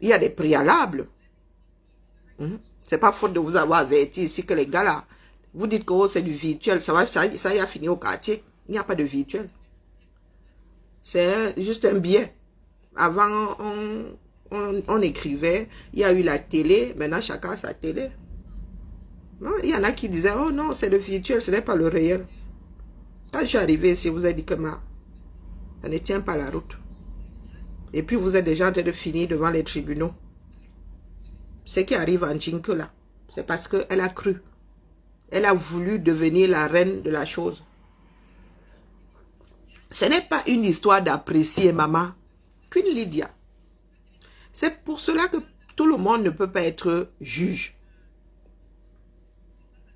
Il y a des préalables. C'est pas faute de vous avoir averti ici que les gars là, vous dites que oh, c'est du virtuel. Ça y a fini au quartier. Il n'y a pas de virtuel. C'est juste un billet. Avant, on écrivait. Il y a eu la télé. Maintenant, chacun a sa télé. Non, il y en a qui disaient, oh non, c'est le virtuel, ce n'est pas le réel. Quand je suis arrivé ici, vous avez dit que ça ne tient pas la route. Et puis vous êtes déjà en train de finir devant les tribunaux. Ce qui arrive en Djinke là, c'est parce qu'elle a cru. Elle a voulu devenir la reine de la chose. Ce n'est pas une histoire d'apprécier maman qu'une Lydia. C'est pour cela que tout le monde ne peut pas être juge.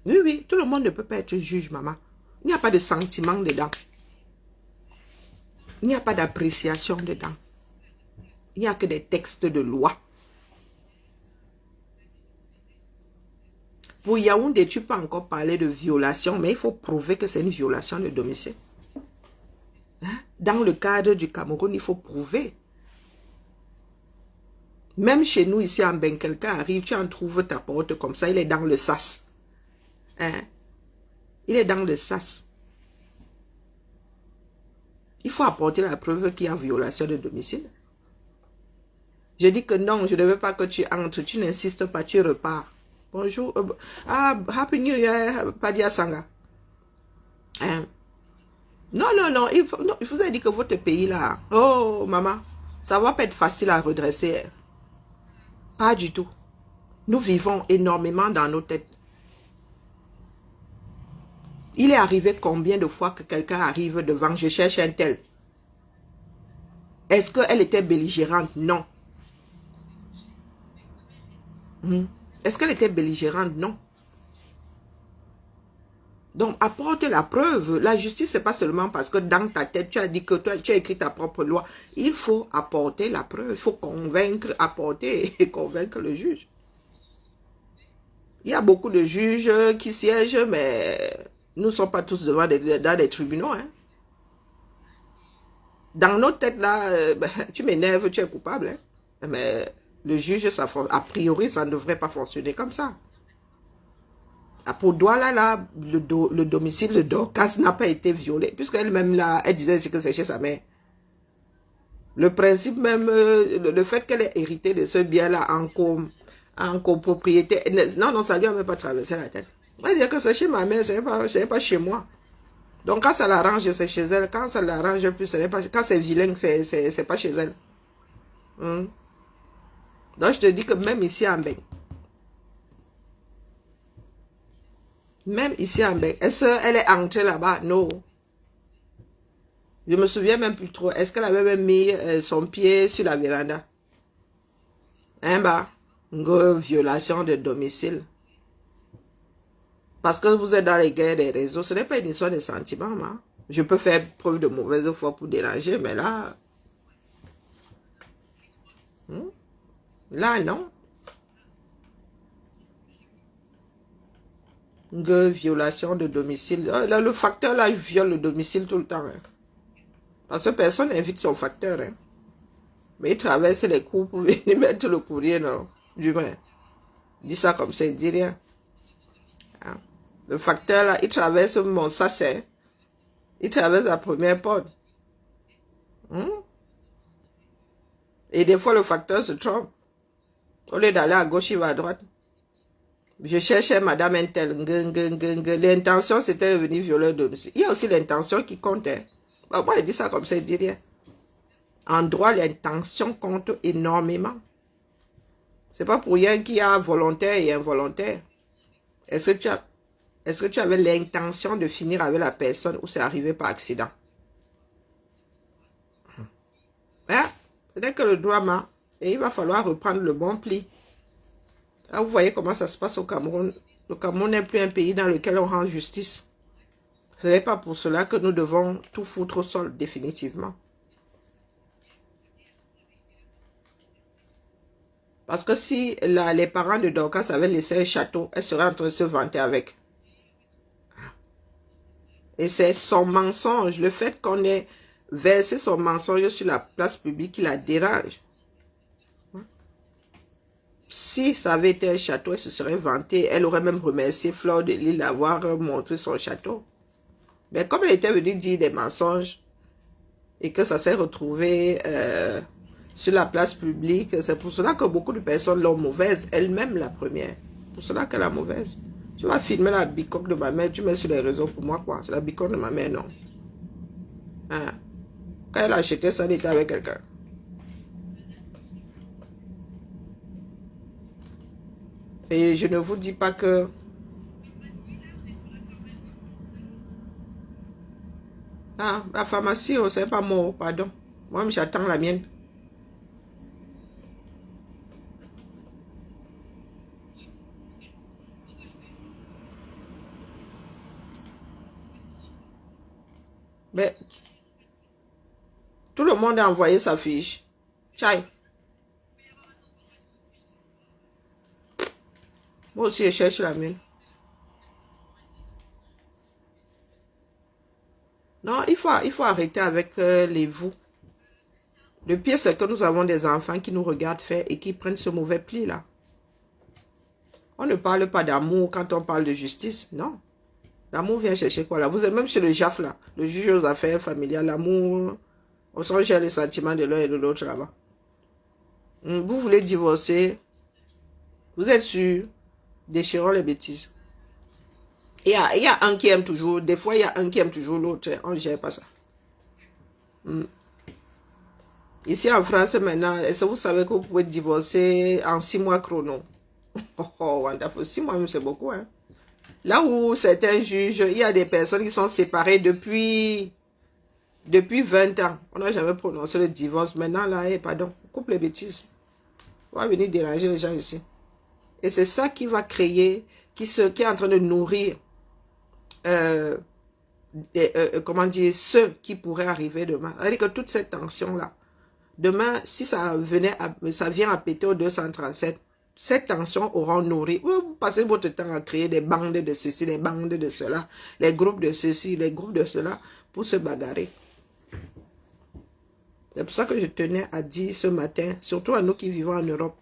Oui, tout le monde ne peut pas être juge, maman. Il n'y a pas de sentiment dedans. Il n'y a pas d'appréciation dedans. Il n'y a que des textes de loi. Pour Yaoundé, tu peux encore parler de violation, mais il faut prouver que c'est une violation de domicile. Hein? Dans le cadre du Cameroun, il faut prouver. Même chez nous, ici en Ben, quelqu'un arrive, tu en trouves ta porte comme ça, il est dans le sas. Hein? Il est dans le sas. Il faut apporter la preuve qu'il y a violation de domicile. Je dis que non, je ne veux pas que tu entres, tu n'insistes pas, tu repars. Bonjour, Happy New Year, Padia Sanga. Hein? Non, je vous ai dit que votre pays là, oh maman, ça va pas être facile à redresser. Pas du tout. Nous vivons énormément dans nos têtes. Il est arrivé combien de fois que quelqu'un arrive devant, je cherche un tel. Est-ce qu'elle était belligérante? Non. Est-ce qu'elle était belligérante? Non. Donc, apporte la preuve. La justice, ce n'est pas seulement parce que dans ta tête, tu as dit que toi, tu as écrit ta propre loi. Il faut apporter la preuve. Il faut convaincre, apporter et convaincre le juge. Il y a beaucoup de juges qui siègent, mais nous ne sommes pas tous dans des tribunaux. Hein. Dans nos têtes, là, tu m'énerves, tu es coupable. Hein. Mais le juge, a priori, ça ne devrait pas fonctionner comme ça. Pour Douala, là, le domicile de Dorcas n'a pas été violé, puisqu'elle-même, là, elle disait que c'est chez sa mère. Le principe même, le fait qu'elle ait hérité de ce bien-là en copropriété, non, ça lui a même pas traversé la tête. Elle dit que c'est chez ma mère, ce n'est pas chez moi. Donc, quand ça l'arrange, c'est chez elle. Quand ça l'arrange plus, ce n'est pas, quand c'est vilain, c'est pas chez elle. Donc, je te dis que même ici en Bec, est-ce qu'elle est entrée là-bas? Non. Je me souviens même plus trop. Est-ce qu'elle avait même mis son pied sur la véranda? Hein, une violation de domicile. Parce que vous êtes dans les guerres des réseaux, ce n'est pas une histoire de sentiments. Hein? Je peux faire preuve de mauvaise foi pour déranger, mais là... Là, non. Une violation de domicile. Là, le facteur, là, il viole le domicile tout le temps. Hein? Parce que personne n'invite son facteur. Hein? Mais il traverse les cours pour venir mettre le courrier, non. Du moins. Dis ça comme ça, il dit rien. Hein? Le facteur, là, il traverse mon sachet. Il traverse la première porte. Et des fois, le facteur se trompe. Au lieu d'aller à gauche, il va à droite. Je cherchais Madame Intel. L'intention, c'était de venir violer le domicile. Il y a aussi l'intention qui compte. Hein. Moi, il dit ça comme ça, il dit rien. En droit, l'intention compte énormément. C'est pas pour rien qu'il y a volontaire et involontaire. Est-ce que tu avais l'intention de finir avec la personne ou c'est arrivé par accident? Hein? Ce n'est que le drama. Et il va falloir reprendre le bon pli. Là, vous voyez comment ça se passe au Cameroun. Le Cameroun n'est plus un pays dans lequel on rend justice. Ce n'est pas pour cela que nous devons tout foutre au sol, définitivement. Parce que si les parents de Dorcas avaient laissé un château, elle serait en train de se vanter avec. Et c'est son mensonge, le fait qu'on ait versé son mensonge sur la place publique qui la dérange. Si ça avait été un château, elle se serait vantée. Elle aurait même remercié Fleur de Lille d'avoir montré son château. Mais comme elle était venue dire des mensonges et que ça s'est retrouvé sur la place publique, c'est pour cela que beaucoup de personnes l'ont mauvaise. Elle-même la première. Pour cela qu'elle est mauvaise. Tu vas filmer la bicoque de ma mère, tu mets sur les réseaux pour moi quoi. C'est la bicoque de ma mère, non. Hein? Quand elle a acheté ça, elle était avec quelqu'un. Et je ne vous dis pas que... Ah, la pharmacie, oh, c'est pas moi, pardon. Moi, j'attends la mienne. Mais tout le monde a envoyé sa fiche. Tchai. Moi aussi, je cherche la mienne. Non, il faut arrêter avec les vous. Le pire, c'est que nous avons des enfants qui nous regardent faire et qui prennent ce mauvais pli-là. On ne parle pas d'amour quand on parle de justice, non. L'amour vient chercher quoi là? Vous êtes même chez le JAF là, le juge aux affaires familiales, l'amour, on s'en gère les sentiments de l'un et de l'autre là-bas. Vous voulez divorcer, vous êtes sûr, déchirons les bêtises. Il y a un qui aime toujours, des fois il y a un qui aime toujours l'autre, on ne gère pas ça. Ici en France maintenant, est-ce que vous savez que vous pouvez divorcer en 6 mois chrono? Oh, wonderful. 6 mois, c'est beaucoup. Hein? Là où certains juges, il y a des personnes qui sont séparées depuis 20 ans. On n'a jamais prononcé le divorce. Maintenant, là, pardon, coupe les bêtises. On va venir déranger les gens ici. Et c'est ça qui va créer, qui est en train de nourrir, comment dire, ceux qui pourraient arriver demain. C'est-à-dire que toute cette tension-là, demain, si ça vient à péter au 237, cette tension aura nourri. Vous passez votre temps à créer des bandes de ceci, des bandes de cela, les groupes de ceci, les groupes de cela, pour se bagarrer. C'est pour ça que je tenais à dire ce matin, surtout à nous qui vivons en Europe,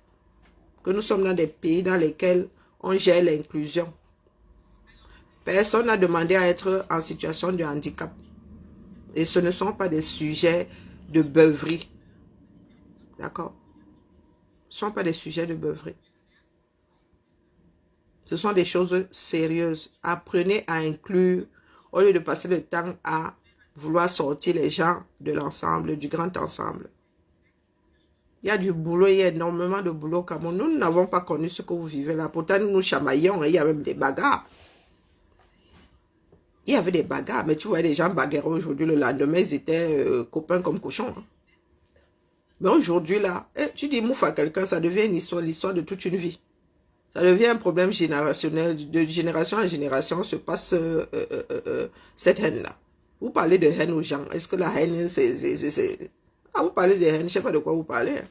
que nous sommes dans des pays dans lesquels on gère l'inclusion. Personne n'a demandé à être en situation de handicap. Et ce ne sont pas des sujets de beuverie. D'accord? Ce ne sont pas des sujets de beuverie. Ce sont des choses sérieuses. Apprenez à inclure, au lieu de passer le temps à vouloir sortir les gens de l'ensemble, du grand ensemble. Il y a du boulot, il y a énormément de boulot. Comme nous n'avons pas connu ce que vous vivez là. Pourtant, nous nous chamaillons, il y a même des bagarres. Il y avait des bagarres, mais tu vois, les gens bagarraient aujourd'hui, le lendemain, ils étaient copains comme cochons. Hein. Mais aujourd'hui, là, tu dis mouf à quelqu'un, ça devient une histoire, l'histoire de toute une vie. Ça devient un problème générationnel. De génération en génération se passe cette haine-là. Vous parlez de haine aux gens. Est-ce que la haine, c'est... Ah, vous parlez de haine, je ne sais pas de quoi vous parlez. Hein.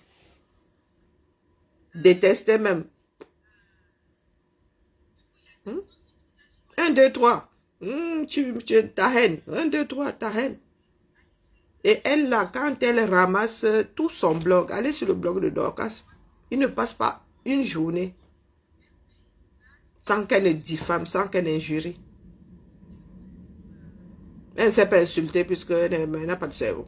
Détester même. 1, 2, 3. Ta haine. 1, 2, 3, ta haine. Et elle, là, quand elle ramasse tout son blog, allez sur le blog de Dorcas, il ne passe pas une journée sans qu'elle ne diffame, sans qu'elle n'injurie. Elle ne s'est pas insultée puisqu'elle n'a pas de cerveau.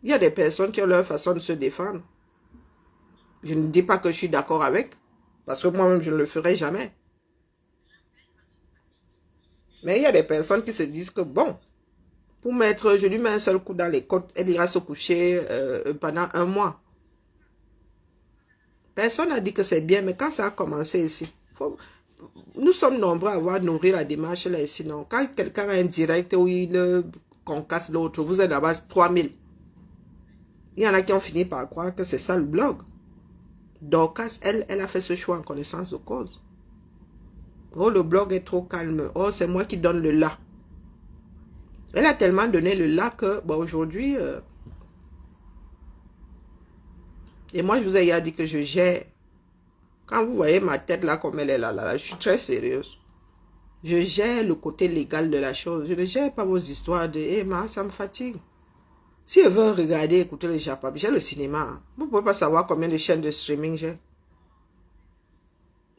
Il y a des personnes qui ont leur façon de se défendre. Je ne dis pas que je suis d'accord avec, parce que moi-même, je ne le ferai jamais. Mais il y a des personnes qui se disent que, bon, pour mettre, je lui mets un seul coup dans les côtes, elle ira se coucher pendant 1 mois. Personne n'a dit que c'est bien, mais quand ça a commencé ici, nous sommes nombreux à avoir nourri la démarche là ici. Non. Quand quelqu'un a un direct où il concasse l'autre, vous êtes là-bas 3000. Il y en a qui ont fini par croire que c'est ça le blog. Dorcas, elle a fait ce choix en connaissance de cause. Oh, le blog est trop calme. Oh, c'est moi qui donne le là. Elle a tellement donné le là que, bon, aujourd'hui... Et moi, je vous ai dit que je gère. Quand vous voyez ma tête là, comme elle est là, je suis très sérieuse. Je gère le côté légal de la chose. Je ne gère pas vos histoires de « Eh, ça me fatigue. » Si je veux regarder, écouter le Japon, j'ai le cinéma. Vous ne pouvez pas savoir combien de chaînes de streaming j'ai.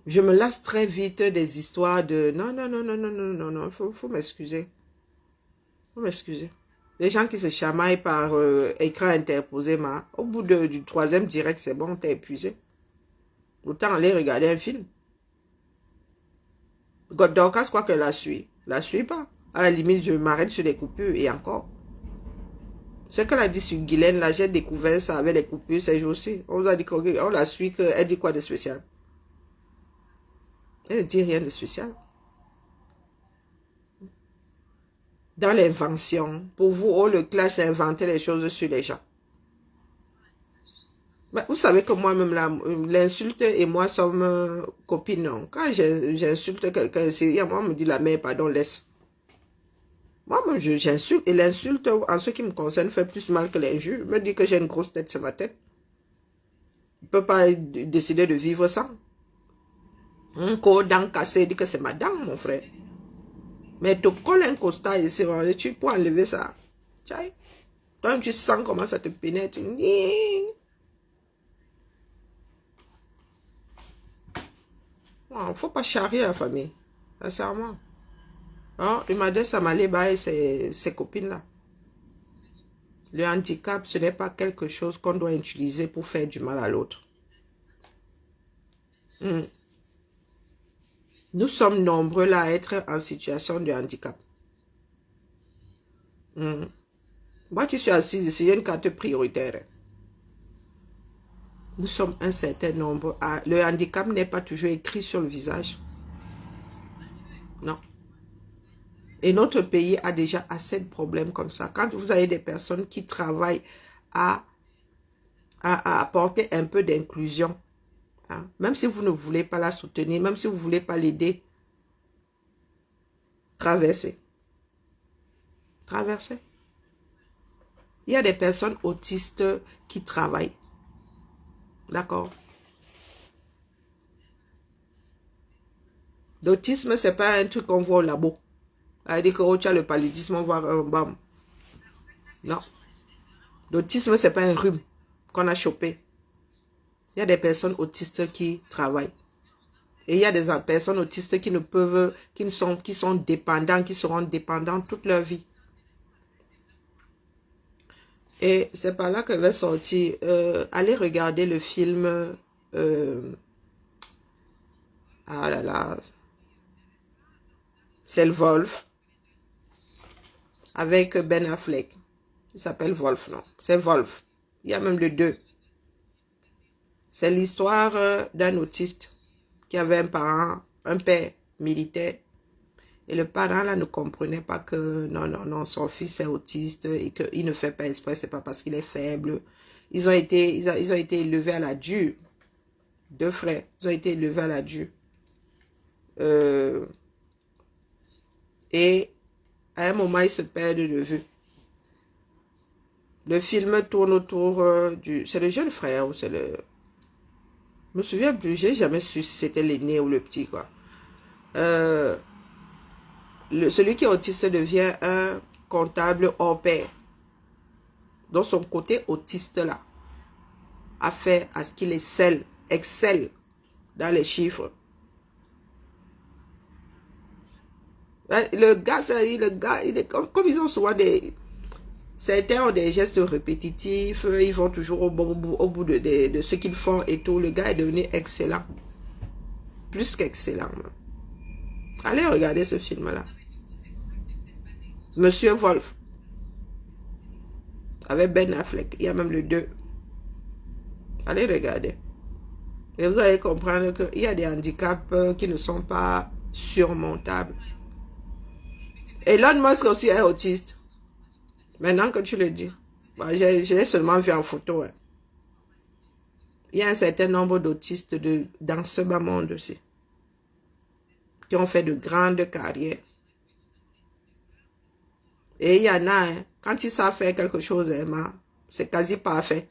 Je me lasse très vite des histoires de... Non, faut m'excuser. Faut m'excuser. Les gens qui se chamaillent par écran interposé, au bout du 3e direct, c'est bon, t'es épuisé. Autant aller regarder un film. Dorcas, quoi que la suit. La suit pas. À la limite, je m'arrête sur les coupures et encore. Ce qu'elle a dit sur Guylaine, là, j'ai découvert ça avec les coupures ces jours-ci. On vous a dit qu'on la suit, elle dit quoi de spécial? Elle ne dit rien de spécial. Dans l'invention, pour vous, le clash, c'est inventer les choses sur les gens. Mais vous savez que moi-même, l'insulte et moi sommes copines, non. Quand j'insulte quelqu'un, moi, on me dit la mère, pardon, laisse. Moi, j'insulte et l'insulte, en ce qui me concerne, fait plus mal que l'injure. Me dit que j'ai une grosse tête sur ma tête. Je ne peux pas décider de vivre sans. Un corps dent cassé, dit que c'est ma dent, mon frère. Mais te colle un costard ici, tu peux enlever ça. Tchaï. Toi, tu sens comment ça te pénètre. Il ne faut pas charrier la famille. Sincèrement. Oh, il m'a dit ça m'allait et ses copines-là. Le handicap, ce n'est pas quelque chose qu'on doit utiliser pour faire du mal à l'autre. Nous sommes nombreux là à être en situation de handicap. Moi qui suis assise ici, il y a une carte prioritaire. Nous sommes un certain nombre. Le handicap n'est pas toujours écrit sur le visage. Non. Et notre pays a déjà assez de problèmes comme ça. Quand vous avez des personnes qui travaillent à apporter un peu d'inclusion, hein, même si vous ne voulez pas la soutenir, même si vous ne voulez pas l'aider, traversez. Traversez. Il y a des personnes autistes qui travaillent. D'accord? L'autisme, ce n'est pas un truc qu'on voit au labo. C'est-à-dire que tu as le paludisme, on voit un bam. Non. L'autisme, ce n'est pas un rhume qu'on a chopé. Il y a des personnes autistes qui travaillent. Et il y a des personnes autistes qui ne peuvent, qui sont dépendants, qui seront dépendants toute leur vie. Et c'est par là que va sortir. Allez regarder le film. Ah là là. C'est le Wolf. Avec Ben Affleck. Il s'appelle Wolf, non? C'est Wolf. Il y a même le 2. C'est l'histoire d'un autiste qui avait un parent, un père militaire. Et le parent là ne comprenait pas que non, son fils est autiste et qu'il ne fait pas exprès, c'est pas parce qu'il est faible. Ils ont été élevés à la dure. 2 frères, ils ont été élevés à la dure. Et à un moment, ils se perdent de vue. Le film tourne autour du... C'est le jeune frère ou c'est le... Je me souviens plus, j'ai jamais su si c'était l'aîné ou le petit, quoi. Celui qui est autiste devient un comptable hors pair. Donc son côté autiste là a fait à ce qu'il excelle dans les chiffres. Le gars, il est comme ils ont souvent des... Certains ont des gestes répétitifs, ils vont toujours au bout de ce qu'ils font et tout. Le gars est devenu excellent. Plus qu'excellent. Allez regarder ce film-là. Monsieur Wolf. Avec Ben Affleck. Il y a même le 2. Allez regarder. Et vous allez comprendre qu'il y a des handicaps qui ne sont pas surmontables. Elon Musk aussi est autiste. Maintenant que tu le dis. Bon, je l'ai seulement vu en photo. Hein. Il y a un certain nombre d'autistes dans ce bas monde aussi. Qui ont fait de grandes carrières. Et il y en a, hein, quand ils savent faire quelque chose, hein, c'est quasi parfait.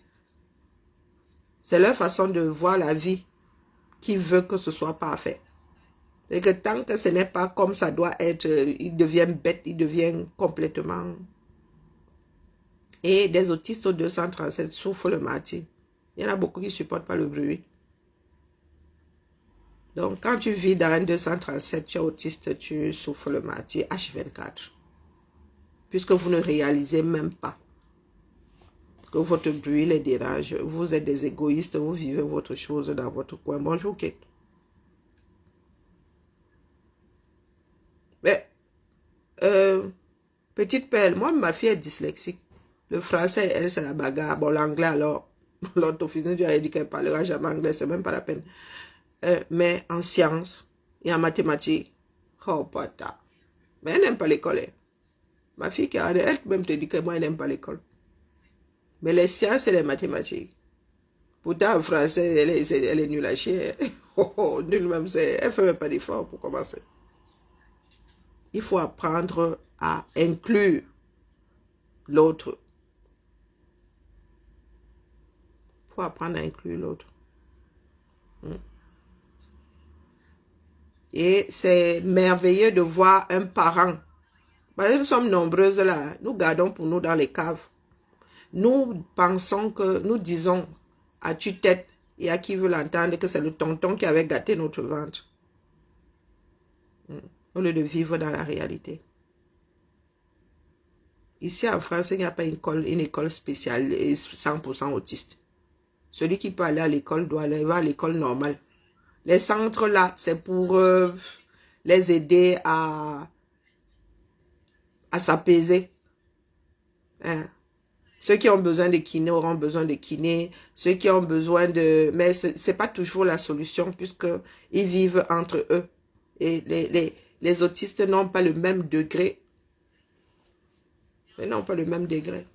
C'est leur façon de voir la vie qui veut que ce soit parfait. Et que tant que ce n'est pas comme ça doit être, ils deviennent bêtes, ils deviennent complètement... Et des autistes au 237 souffrent le martyre. Il y en a beaucoup qui ne supportent pas le bruit. Donc, quand tu vis dans un 237, tu es autiste, tu souffres le martyr H24. Puisque vous ne réalisez même pas que votre bruit les dérange. Vous êtes des égoïstes, vous vivez votre chose dans votre coin. Bonjour, Kate. Mais, petite perle, moi, ma fille est dyslexique. Le français, elle, c'est la bagarre. Bon, l'anglais, alors, l'autre officier lui a dit qu'elle ne parlera jamais anglais, c'est même pas la peine. Mais en sciences et en mathématiques, oh, pata. Mais elle n'aime pas l'école. Ma fille, elle même te dit que moi, elle n'aime pas l'école. Mais les sciences et les mathématiques, Pourtant, en français, elle est nulle à chier. Oh, oh, nulle même, elle ne fait même pas d'effort pour commencer. Il faut apprendre à inclure l'autre. Il faut apprendre à inclure l'autre. Et c'est merveilleux de voir un parent. Parce que nous sommes nombreuses là. Nous gardons pour nous dans les caves. Nous pensons que, nous disons à tue-tête et à qui veut l'entendre que c'est le tonton qui avait gâté notre ventre. Au lieu de vivre dans la réalité. Ici en France, il n'y a pas une école spéciale et 100% autiste. Celui qui peut aller à l'école doit aller à l'école normale. Les centres là, c'est pour les aider à s'apaiser. Hein? Ceux qui ont besoin de kiné auront besoin de kiné. Ceux qui ont besoin de... Mais ce n'est pas toujours la solution puisqu'ils vivent entre eux. Et les autistes n'ont pas le même degré. Ils n'ont pas le même degré.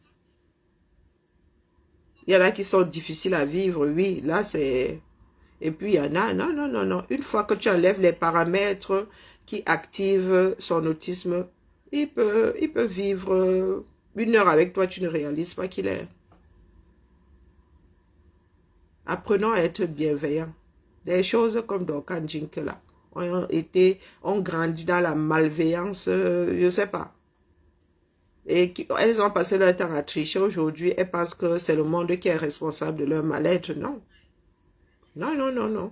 Il y en a qui sont difficiles à vivre, oui. Là, c'est... Et puis, il y en a... Non, non, non, non. Une fois que tu enlèves les paramètres qui activent son autisme, il peut vivre... 1 heure avec toi, tu ne réalises pas qu'il est. Apprenons à être bienveillants. Des choses comme Dorkan Jinke là, ont grandi dans la malveillance, je ne sais pas. Et elles ont passé leur temps à tricher aujourd'hui. Elles pensent que c'est le monde qui est responsable de leur mal-être. Non. Non, non, non, non.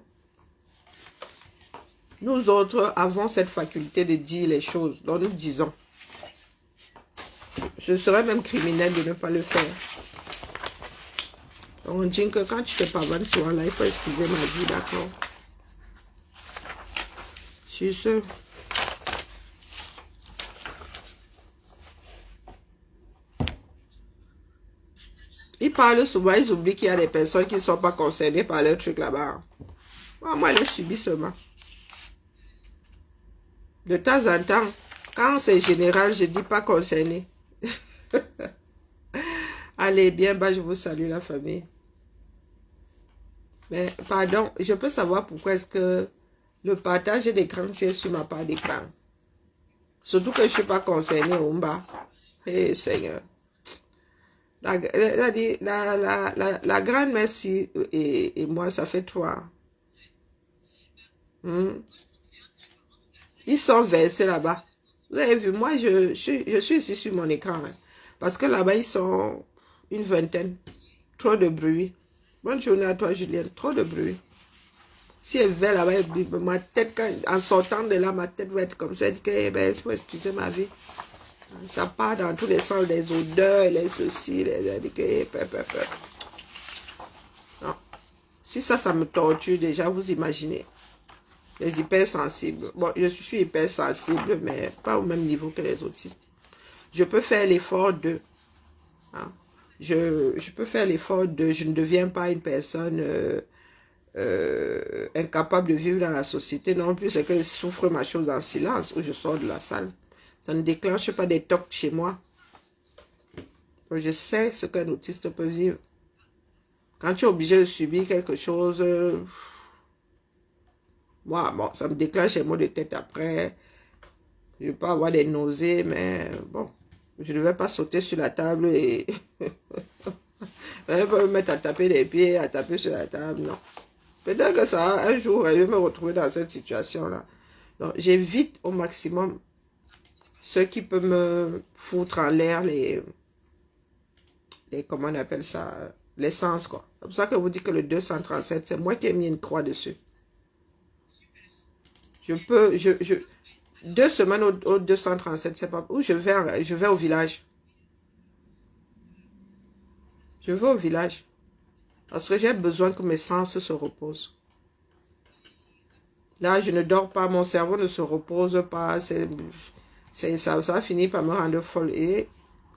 Nous autres avons cette faculté de dire les choses. Donc nous disons. Je serais même criminel de ne pas le faire. On dit que quand tu te pavanes souvent là, il faut excuser ma vie, d'accord? Sur ce. Ils parlent souvent, ils oublient qu'il y a des personnes qui ne sont pas concernées par leur truc là-bas. Moi, je les subis seulement. De temps en temps, quand c'est général, je ne dis pas concerné. Allez, bien bas, je vous salue la famille. Mais pardon, je peux savoir pourquoi est-ce que le partage d'écran, c'est sur ma part d'écran. Surtout que je ne suis pas concernée au bas. Eh Seigneur. La grande merci et moi, ça fait 3. Ils sont versés là-bas. Vous avez vu, moi, je suis ici sur mon écran. Hein, parce que là-bas, ils sont une vingtaine. Trop de bruit. Bonne journée à toi, Julienne. Trop de bruit. Si elle va là-bas, ma tête, en sortant de là, ma tête va être comme ça. Elle dit que, ben, il faut excuser ma vie. Ça part dans tous les sens, les odeurs, les ceci, non. Si ça me torture déjà, vous imaginez. Les hypersensibles. Bon, je suis hypersensible, mais pas au même niveau que les autistes. Je peux faire l'effort de... Hein, je peux faire l'effort de... Je ne deviens pas une personne incapable de vivre dans la société. Non plus, c'est que je souffre ma chose en silence ou je sors de la salle. Ça ne déclenche pas des tocs chez moi. Donc, je sais ce qu'un autiste peut vivre. Quand tu es obligé de subir quelque chose, moi, bon, ça me déclenche un mot de tête après. Je peux avoir des nausées, mais bon, je ne vais pas sauter sur la table et je ne vais pas me mettre à taper des pieds, à taper sur la table, non. Peut-être que ça, un jour, je vais me retrouver dans cette situation-là. Donc, j'évite au maximum ce qui peut me foutre en l'air les comment on appelle ça, les sens, quoi. C'est pour ça que vous dites que le 237, c'est moi qui ai mis une croix dessus. Je peux, 2 semaines au 237, c'est pas où je vais au village. Je vais au village. Parce que j'ai besoin que mes sens se reposent. Là, je ne dors pas, mon cerveau ne se repose pas. Ça va finir par me rendre folle. Et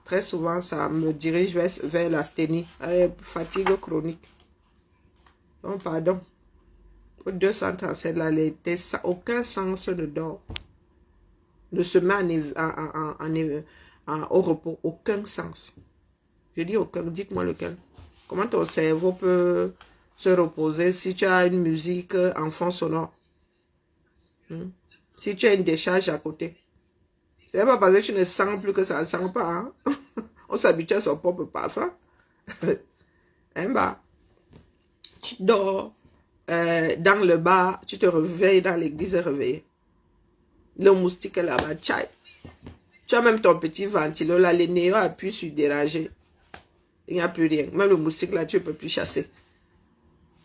très souvent, ça me dirige vers l'asthénie, fatigue chronique. Donc, pardon. Au 237, là, aucun sens ne dort. Ne se met au repos. Aucun sens. Je dis aucun. Dites-moi lequel. Comment ton cerveau peut se reposer si tu as une musique en fond sonore. Si tu as une décharge à côté. C'est pas parce que tu ne sens plus que ça ne sent pas. Hein? On s'habitue à son propre parfum. Hein, bah, tu dors dans le bar, tu te réveilles dans l'église réveillé. Le moustique est là-bas, tchai. Tu as même ton petit ventilo là, les néons appuient sur déranger. Il n'y a plus rien. Même le moustique là, tu ne peux plus chasser.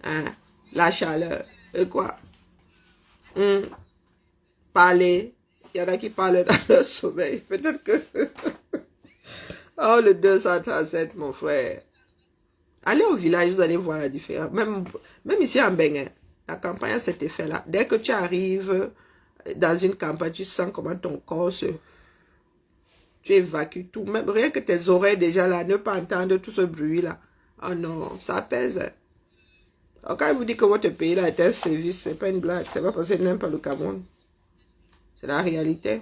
Hein? La chaleur. Et quoi? Parler. Il y en a qui parlent dans leur sommeil. Peut-être que... Oh, le 237, mon frère. Allez au village, vous allez voir la différence. Même ici en Bénin, la campagne a cet effet-là. Dès que tu arrives dans une campagne, tu sens comment ton corps se... Tu évacues tout. Même rien que tes oreilles déjà là, ne pas entendre tout ce bruit-là. Oh non, ça pèse. Alors, quand il vous dit que votre pays là est un service, c'est pas une blague. C'est pas parce que n'aime pas le Cameroun. C'est la réalité.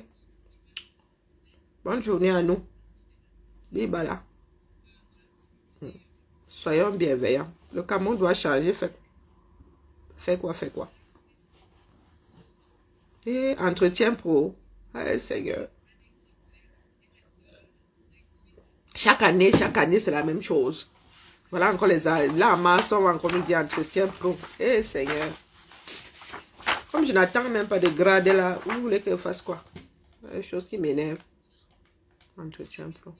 Bonne journée à nous. Libala. Soyons bienveillants. Le Cameroun doit changer. Fais quoi? Et entretien pro. Ah, Seigneur. Chaque année, c'est la même chose. Voilà encore les amas sont encore nous dire entretien pro. Eh Seigneur. Comme je n'attends même pas de grade là, vous voulez que je fasse quoi? Une chose qui m'énerve. Entretien pro.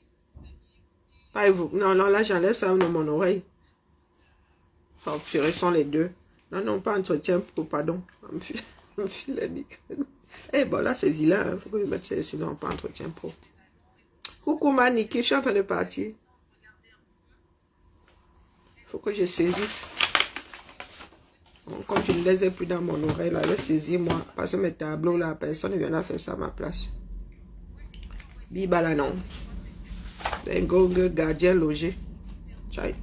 Pas vous. Non, là j'enlève ça de mon oreille. Oh, purée, sont les deux. Non, pas entretien pro, pardon. Eh bon, là c'est vilain. Il faut que je mette ça, sinon pas entretien pro. Coucou Maniki, je suis en train de partir. Il faut que je saisisse. Bon, comme je ne les ai plus dans mon oreille, là, je saisis moi. Parce que mes tableaux, là, personne ne vient faire ça à ma place. Bibala non. Un gardien logé. Tchai.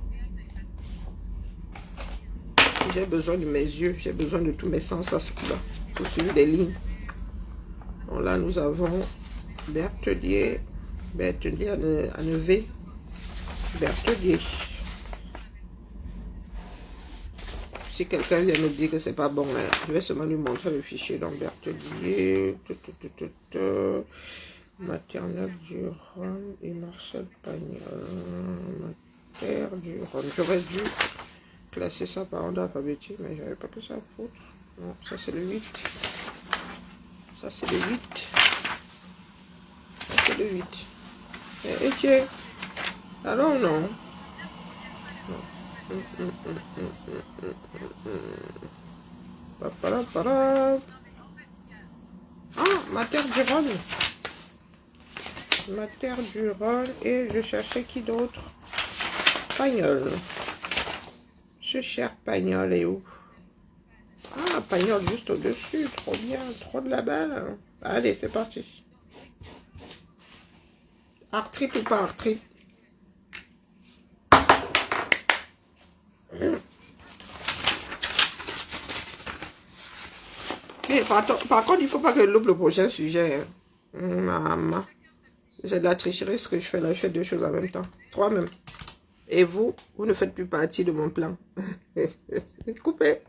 J'ai besoin de mes yeux, j'ai besoin de tous mes sens à ce coup-là. Pour suivre des lignes. Donc là, nous avons Bertelier à Nevé. Bertelier. Si quelqu'un vient me dire que c'est pas bon, hein, je vais seulement lui montrer le fichier. Donc, Bertelier, Maternelle du Rhône et Marcel Pagnol. Mater du Rhône. J'aurais dû classer ça par ordre alphabétique, mais j'avais pas que ça à foutre. Non, ça c'est le 8. Ça c'est le 8. Ça c'est le 8. Et tiens. Alors non. Ah, Mater du Rhône. Mater du Rhône. Et je cherchais qui d'autre? Pagnol. Ce cher Pagnol est où? Ah, Pagnol juste au-dessus. Trop bien. Trop de la balle. Allez, c'est parti. Artrite ou pas artrite? Par contre, il ne faut pas que je loupe le prochain sujet. Maman. C'est de la tricherie ce que je fais là. Je fais deux choses en même temps. Trois même. Et vous ne faites plus partie de mon plan. Coupez.